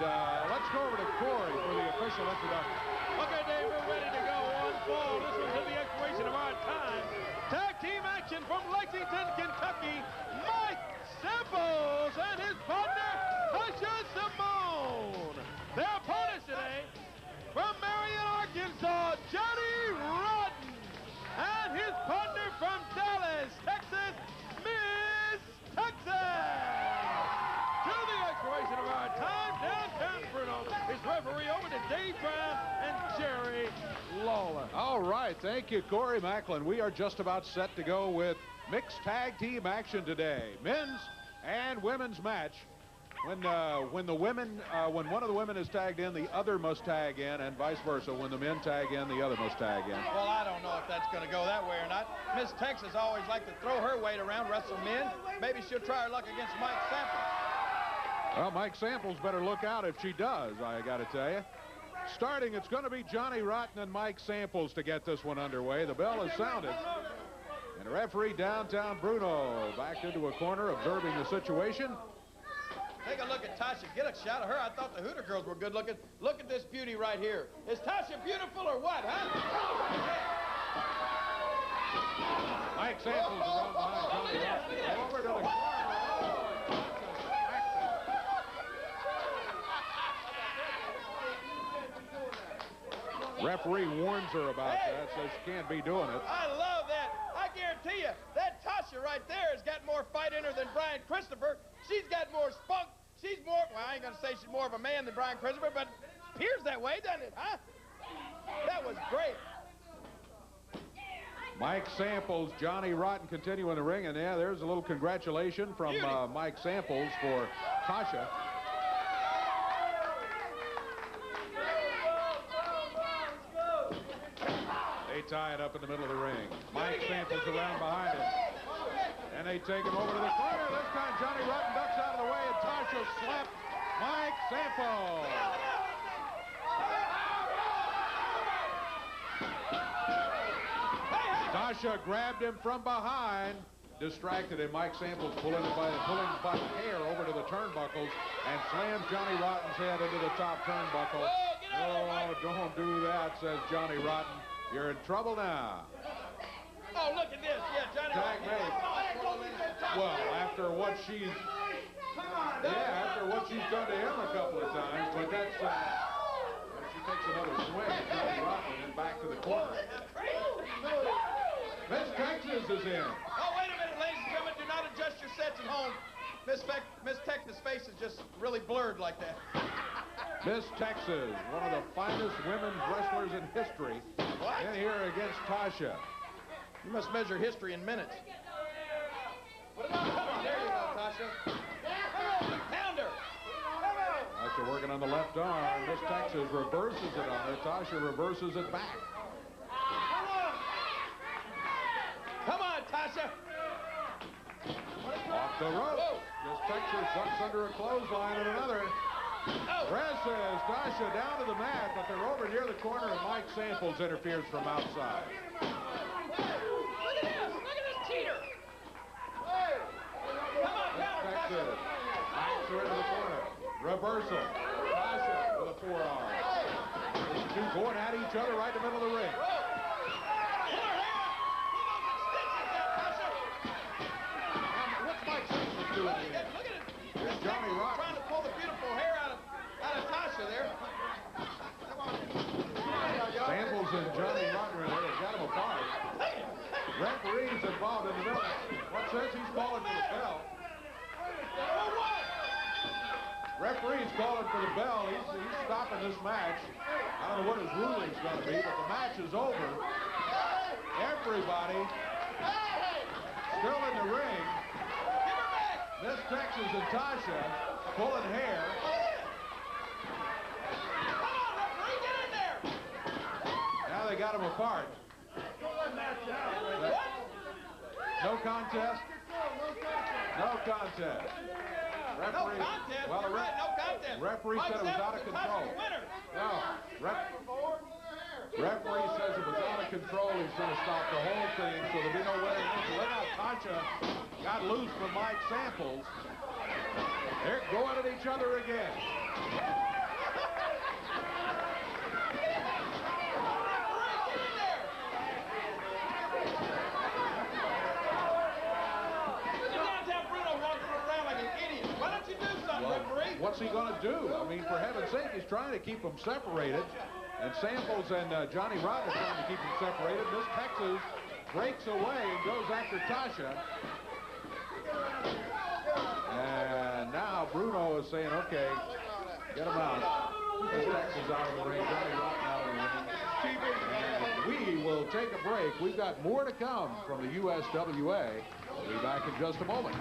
let's go over to Corey for the official introduction. Okay, Dave, we're ready to go. On fall. Listen to the expiration time. Tag team action from Lexington, Kentucky. Mike Samples and his partner, Tasha Simone. Their opponents today, from Marion, Arkansas, Johnny Rotten. And his partner from Dallas, Texas, Miss Texas. To the expiration of our time, downtown Bruno is referee over to Dave Brown and Jerry Lawler. All right, thank you, Corey Macklin. We are just about set to go with mixed tag team action today. Men's and women's match. When one of the women is tagged in, the other must tag in, and vice versa. When the men tag in, the other must tag in. Well, I don't know if that's going to go that way or not. Miss Texas always likes to throw her weight around, wrestle men. Maybe she'll try her luck against Mike Samples. Well, Mike Samples better look out if she does, I got to tell you. Starting, it's going to be Johnny Rotten and Mike Samples to get this one underway. The bell has sounded. And the referee, downtown Bruno, backed into a corner, observing the situation. Take a look at Tasha. Get a shot of her. I thought the Hooter girls were good looking. Look at this beauty right here. Is Tasha beautiful or what, huh? Mike Samples around behind Johnny Rotten. Over to the corner. Referee warns her about that, says she can't be doing it. I love that. I guarantee you, that Tasha right there has got more fight in her than Brian Christopher. She's got more spunk. She's more, well, I ain't going to say she's more of a man than Brian Christopher, but it appears that way, doesn't it, huh? That was great. Mike Samples, Johnny Rotten continue in the ring, and yeah, there's a little congratulation from Mike Samples for Tasha. They tie it up in the middle of the ring. Mike Samples around behind him. And they take him over to the corner. This time Johnny Rotten ducks out of the way, and Tasha slapped Mike Samples. Tasha grabbed him from behind, distracted him. Mike Samples pulling him by the hair over to the turnbuckles and slams Johnny Rotten's head into the top turnbuckle. Oh, don't do that, says Johnny Rotten. You're in trouble now. Oh, look at this. Yeah, Johnny Tag made. Well, after what she's done to him a couple of times, but that's she takes another swing at Johnny Rotten and back to the corner. Miss Texas is in. Oh, wait a minute, ladies and gentlemen. Do not adjust your sets at home. Miss Texas' face is just really blurred like that. Miss Texas, one of the finest women's wrestlers in history, in here against Tasha. You must measure history in minutes. There you go, Tasha. Pounder. Tasha working on the left arm. Miss Texas reverses it on her. Tasha reverses it back. Come on, Tasha. Off the rope. Miss Texas ducks under a clothesline and another. Presses Tasha down to the mat, but they're over near the corner, and Mike Samples interferes from outside. Look at this cheater. Come on, counter, Tasha. Backs her into the corner. Reversal. Tasha with a forearm. These two going at each other right in the middle of the ring. What's Mike Samples doing here? Look at it. Here's Johnny Rotten. Trying to pull the beautiful hair out of Tasha there. Samples and Johnny Rotten are there. They've got them apart. Referee's involved in the middle. What says he's calling for the bell? Referee's calling for the bell. He's stopping this match. I don't know what his ruling's going to be, but the match is over. Everybody still in the ring. Miss Texas and Tasha pulling hair. Now they got them apart. No contest? No contest. Referee, No contest. well, Right, no contest. Referee said it was out of control. No. Referee says it was out of control. He's going to stop the whole thing, so there'll be no winner. Look how Tasha got loose from Mike Samples. They're going at each other again. what's he going to do? I mean, for heaven's sake, he's trying to keep them separated. And Samples and Johnny Rotten are trying to keep them separated. Miss Texas breaks away and goes after Tasha. And now Bruno is saying, okay, get him out. Miss Texas out of the ring, Johnny Rotten out of the ring. And we will take a break. We've got more to come from the USWA. We'll be back in just a moment.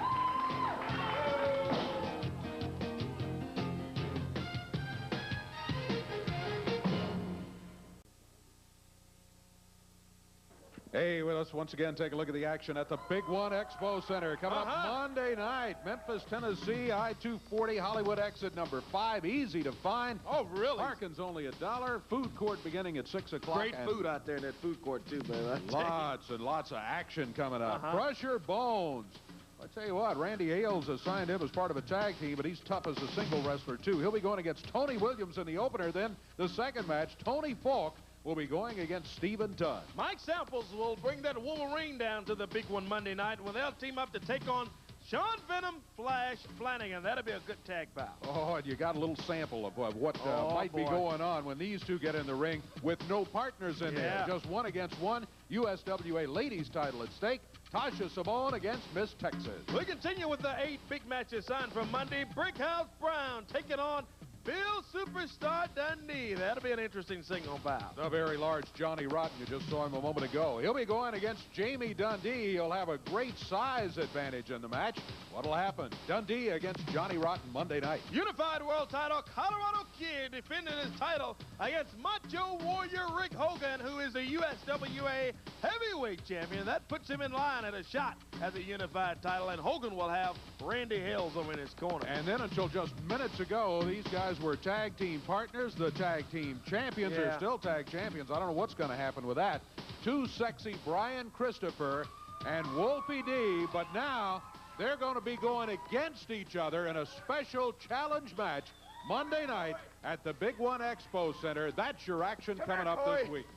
Hey, well, let's once again take a look at the action at the Big One Expo Center. Coming up Monday night, Memphis, Tennessee, I-240, Hollywood exit number 5. Easy to find. Oh, really? Parking's only $1. Food court beginning at 6 o'clock. Great food out there in that food court, too, man. Lots and lots of action coming up. Crush your bones. I tell you what, Randy Ailes has signed him as part of a tag team, but he's tough as a single wrestler, too. He'll be going against Tony Williams in the opener. Then the second match, Tony Falk will be going against Stephen Dunn. Mike Samples will bring that Wolverine down to the Big One Monday night when they'll team up to take on Sean Venom, Flash Flanagan. That'll be a good tag bout. Oh, and you got a little sample of what might be going on when these two get in the ring with no partners in there. Just one against one. USWA ladies title at stake. Tasha Simone against Miss Texas. We continue with the 8 big matches signed for Monday. Brickhouse Brown taking on Bill Superstar Dundee. That'll be an interesting single bout. The very large Johnny Rotten, you just saw him a moment ago. He'll be going against Jamie Dundee. He'll have a great size advantage in the match. What'll happen? Dundee against Johnny Rotten Monday night. Unified World Title, Colorado Kid defending his title against Macho Warrior Rick Hogan, who is a USWA heavyweight champion. That puts him in line at a shot at the Unified title, and Hogan will have Randy Hales over in his corner. And then until just minutes ago, these guys were tag team partners, the tag team champions. They're still tag champions. I don't know what's going to happen with that. Too Sexy Brian Christopher and Wolfie D, but now they're going to be going against each other in a special challenge match Monday night at the Big One Expo Center. That's your action coming up this week.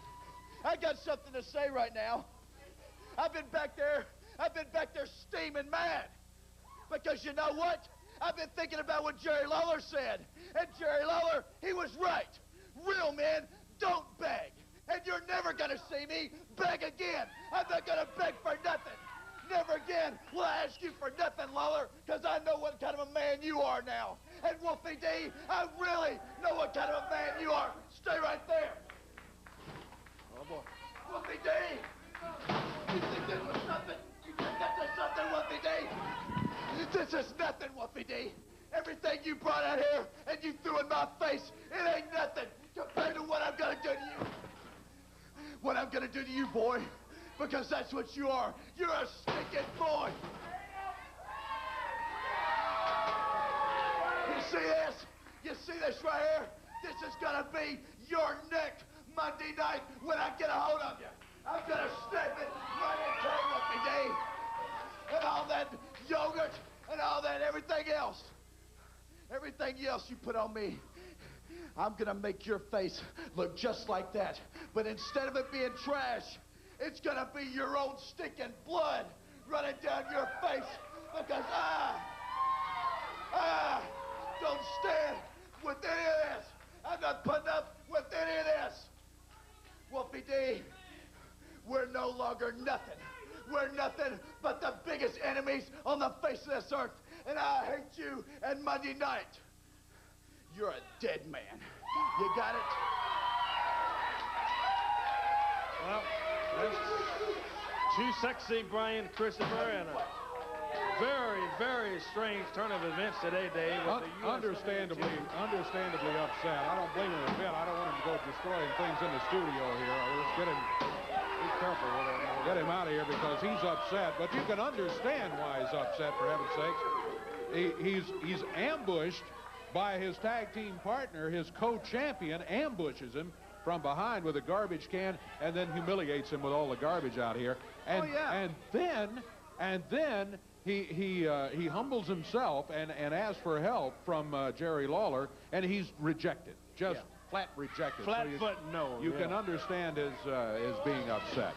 I got something to say right now. I've been back there steaming mad. Because you know what? I've been thinking about what Jerry Lawler said. And Jerry Lawler, he was right. Real men don't beg. And you're never going to see me beg again. I'm not going to beg for nothing. Never again will I ask you for nothing, Lawler, because I know what kind of a man you are now. And Wolfie D, I really know what kind of a man you are. Stay right there. Oh, boy. Wolfie D, you think this was nothing? You think this is something, Wolfie D? This is nothing, Wolfie D. Everything you brought out here and you threw in my face, it ain't nothing compared to what I'm going to do to you. What I'm going to do to you, boy, because that's what you are. You're a stinking boy. You see this? You see this right here? This is going to be your neck Monday night when I get a hold of you. I'm going to snap it right into it, Wolfie D. And all that yogurt and all that everything else. Everything else you put on me, I'm going to make your face look just like that. But instead of it being trash, it's going to be your own stinking blood running down your face because I don't stand with any of this. I'm not putting up with any of this. Wolfie D, we're no longer nothing. We're nothing but the biggest enemies on the face of this earth. And I hate you and Monday night. You're a dead man. You got it? Well, that's Too Sexy Brian Christopher and a very, very strange turn of events today, Dave. Understandably upset. I don't blame him a bit. I don't want him to go destroying things in the studio here. Let's get him. Be careful with him. Get him out of here because he's upset. But you can understand why he's upset, for heaven's sakes. He's ambushed by his tag team partner. His co-champion ambushes him from behind with a garbage can and then humiliates him with all the garbage out here. And, and then he humbles himself and asks for help from Jerry Lawler, and he's rejected. Flat rejected. Flat foot no. You can understand his being upset.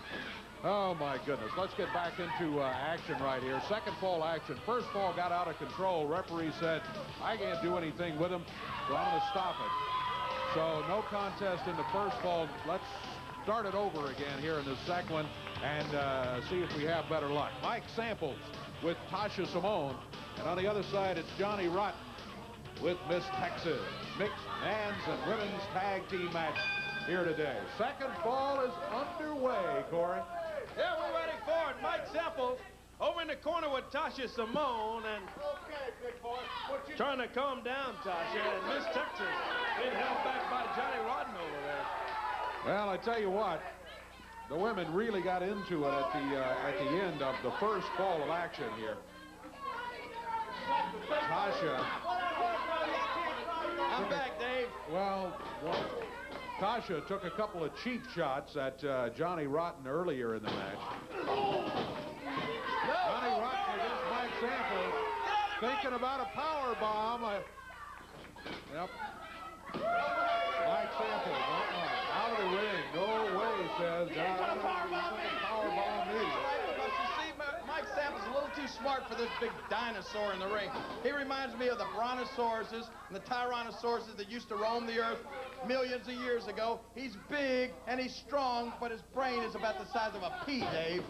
Oh, my goodness. Let's get back into action right here. Second fall action. First fall got out of control. Referee said, I can't do anything with him, so I'm going to stop it. So no contest in the first fall. Let's start it over again here in the second one and see if we have better luck. Mike Samples with Tasha Simone. And on the other side, it's Johnny Rotten with Miss Texas. Mixed men's and women's tag team match here today. Second fall is underway, Corey. Yeah, we're ready for it. Mike Samples over in the corner with Tasha Simone and trying to calm down Tasha. And Miss Texas being held back by Johnny Rotten over there. Well, I tell you what, the women really got into it at the end of the first fall of action here. Tasha. I'm back, Dave. Well, Tasha took a couple of cheap shots at Johnny Rotten earlier in the match. Johnny Rotten against Mike Samples, thinking about a power bomb. Yep. Mike Samples out of the ring. No way, says. Power bomb me. Mike Samples is a little too smart for this big dinosaur in the ring. He reminds me of the brontosauruses and the tyrannosauruses that used to roam the earth millions of years ago. He's big and he's strong, but his brain is about the size of a pea, Dave.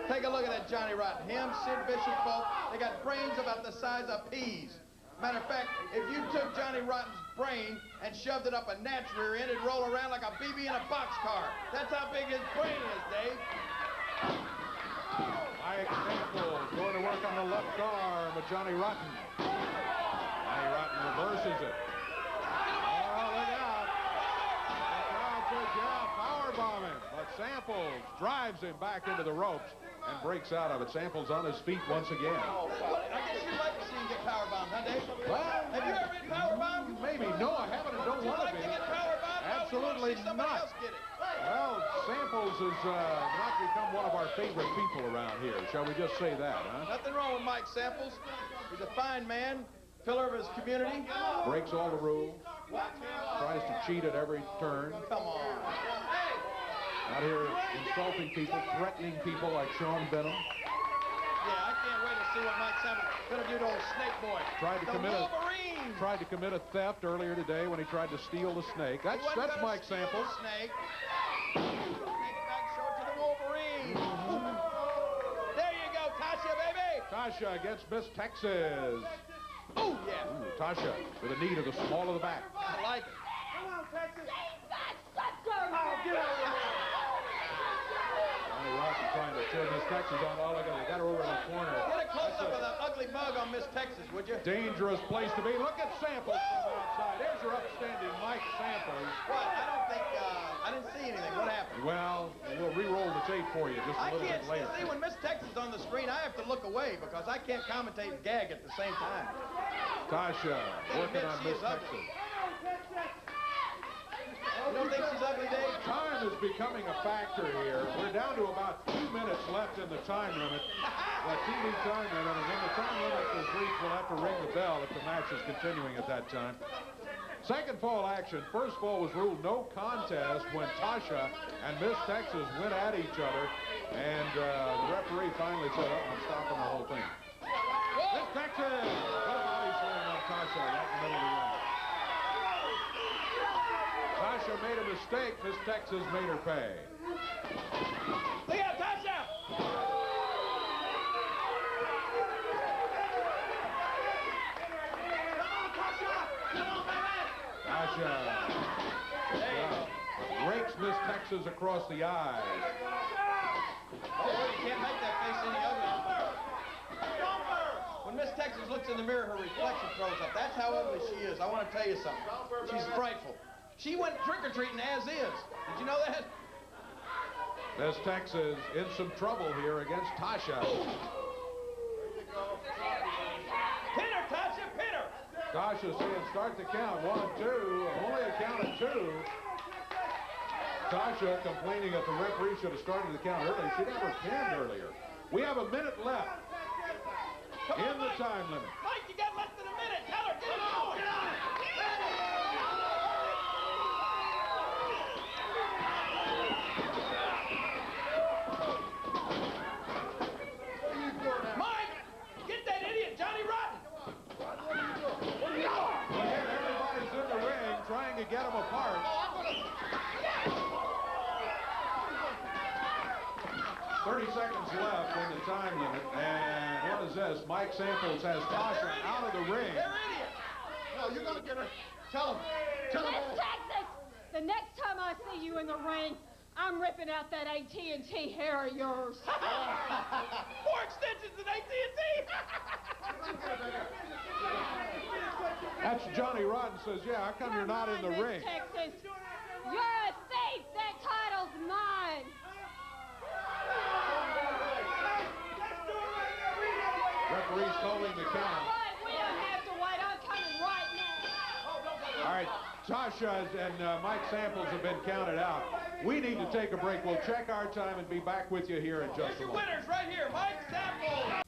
Take a look at that Johnny Rotten. Him, Sid Bishop, both, they got brains about the size of peas. Matter of fact, if you took Johnny Rotten's brain and shoved it up a gnat's rear end, it'd roll around like a BB in a boxcar. That's how big his brain is, Dave. Mike Samples going to work on the left arm with Johnny Rotten. Johnny Rotten reverses it. Oh, look out. Look out, yeah, power bombing. But Samples drives him back into the ropes and breaks out of it. Samples on his feet once again. I guess you'd like to see him get power bombed, huh, Dave? Well, have you ever been power bombed? Maybe. No, I haven't and don't want to be. Get power bombed? Absolutely not. Else get it. Well, Samples has not become one of our favorite people around here. Shall we just say that, huh? Nothing wrong with Mike Samples. He's a fine man, pillar of his community. Breaks all the rules. Tries to cheat at every turn. Come on. Out here insulting people, threatening people like Sean Benham. Yeah, I can't wait to see what Mike Samples is going to do to old Snake Boy. Tried to commit a theft earlier today when he tried to steal the snake. That's Mike Samples. Snake. Take it back, show it to the Wolverine. There you go, Tasha, baby. Tasha against Miss Texas. Oh, yeah. Ooh, Tasha with a knee to the small of the back. I like it. Come on, Texas. Oh, get out of here. Johnny Rotten trying to turn Miss Texas on. Oh, look at it. Got her over in the corner. Get a close-up of that ugly mug on Miss Texas, would you? Dangerous place to be. Look at Samples from outside. There's your upstanding Mike Samples. What? I don't think, I didn't see anything. What happened? Well, we'll re-roll the tape for you just a little bit later. See, when Miss Texas is on the screen, I have to look away because I can't commentate and gag at the same time. Tasha working on Miss Texas. You don't think she's ugly, Dave? Time is becoming a factor here. We're down to about 2 minutes left in the time limit. The TV time limit. And when the time limit is reached, we'll have to ring the bell if the match is continuing at that time. Second fall action. First fall was ruled no contest when Tasha and Miss Texas went at each other. And the referee finally said, oh, I'm stopping the whole thing. Miss Texas! What a body slam on Tasha right in the middle of the ring. Tasha made a mistake. Miss Texas made her pay. Look out, Tasha! Tasha rakes Miss Texas across the eyes. Oh, you can't make that face any uglier. When Miss Texas looks in the mirror, her reflection throws up. That's how ugly she is. I want to tell you something. She's frightful. She went trick-or-treating as is. Did you know that? Miss Texas in some trouble here against Tasha. Pin her, Tasha, pin her! Tasha saying start the count. 1, 2. Only a count of 2. Tasha complaining that the referee should have started the count early. She never pinned earlier. We have a minute left in the time limit. Mike, you got less than a minute. Tell her, get on! Get on! get them apart. 30 seconds left in the time limit. And what is this? Mike Samples has Tasha out of the ring. They're idiots. No, you're going to get her. Tell him. Tell him. Miss Texas, the next time I see you in the ring, I'm ripping out that AT&T hair of yours. More extensions than AT&T. That's Johnny Rotten says, yeah, how come you're not in the ring? Texas, you're a thief. That title's mine. Referee's calling the count. We don't have to wait. I'm coming right now. All right, Tasha and Mike Samples have been counted out. We need to take a break. We'll check our time and be back with you here in just Here's a your moment. winners right here. Mike Samples.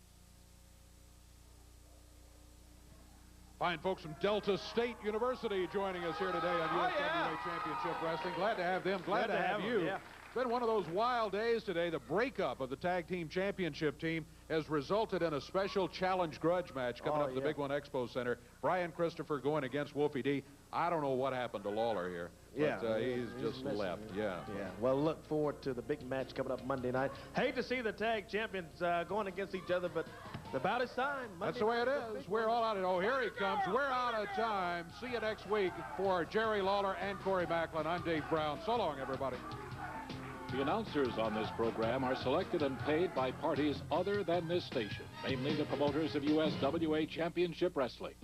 Fine folks from Delta State University joining us here today on USWA Championship Wrestling. Glad to have them. Glad to have you. Yeah. It's been one of those wild days today. The breakup of the Tag Team Championship team has resulted in a special challenge grudge match coming up at the Big One Expo Center. Brian Christopher going against Wolfie D. I don't know what happened to Lawler here. But he's just left. Yeah. Well, look forward to the big match coming up Monday night. Hate to see the tag champions going against each other, but the bout is signed. That's the way it is. We're all out of Oh, here he comes. We're out of time. See you next week for Jerry Lawler and Corey Macklin. I'm Dave Brown. So long, everybody. The announcers on this program are selected and paid by parties other than this station, mainly the promoters of USWA Championship Wrestling.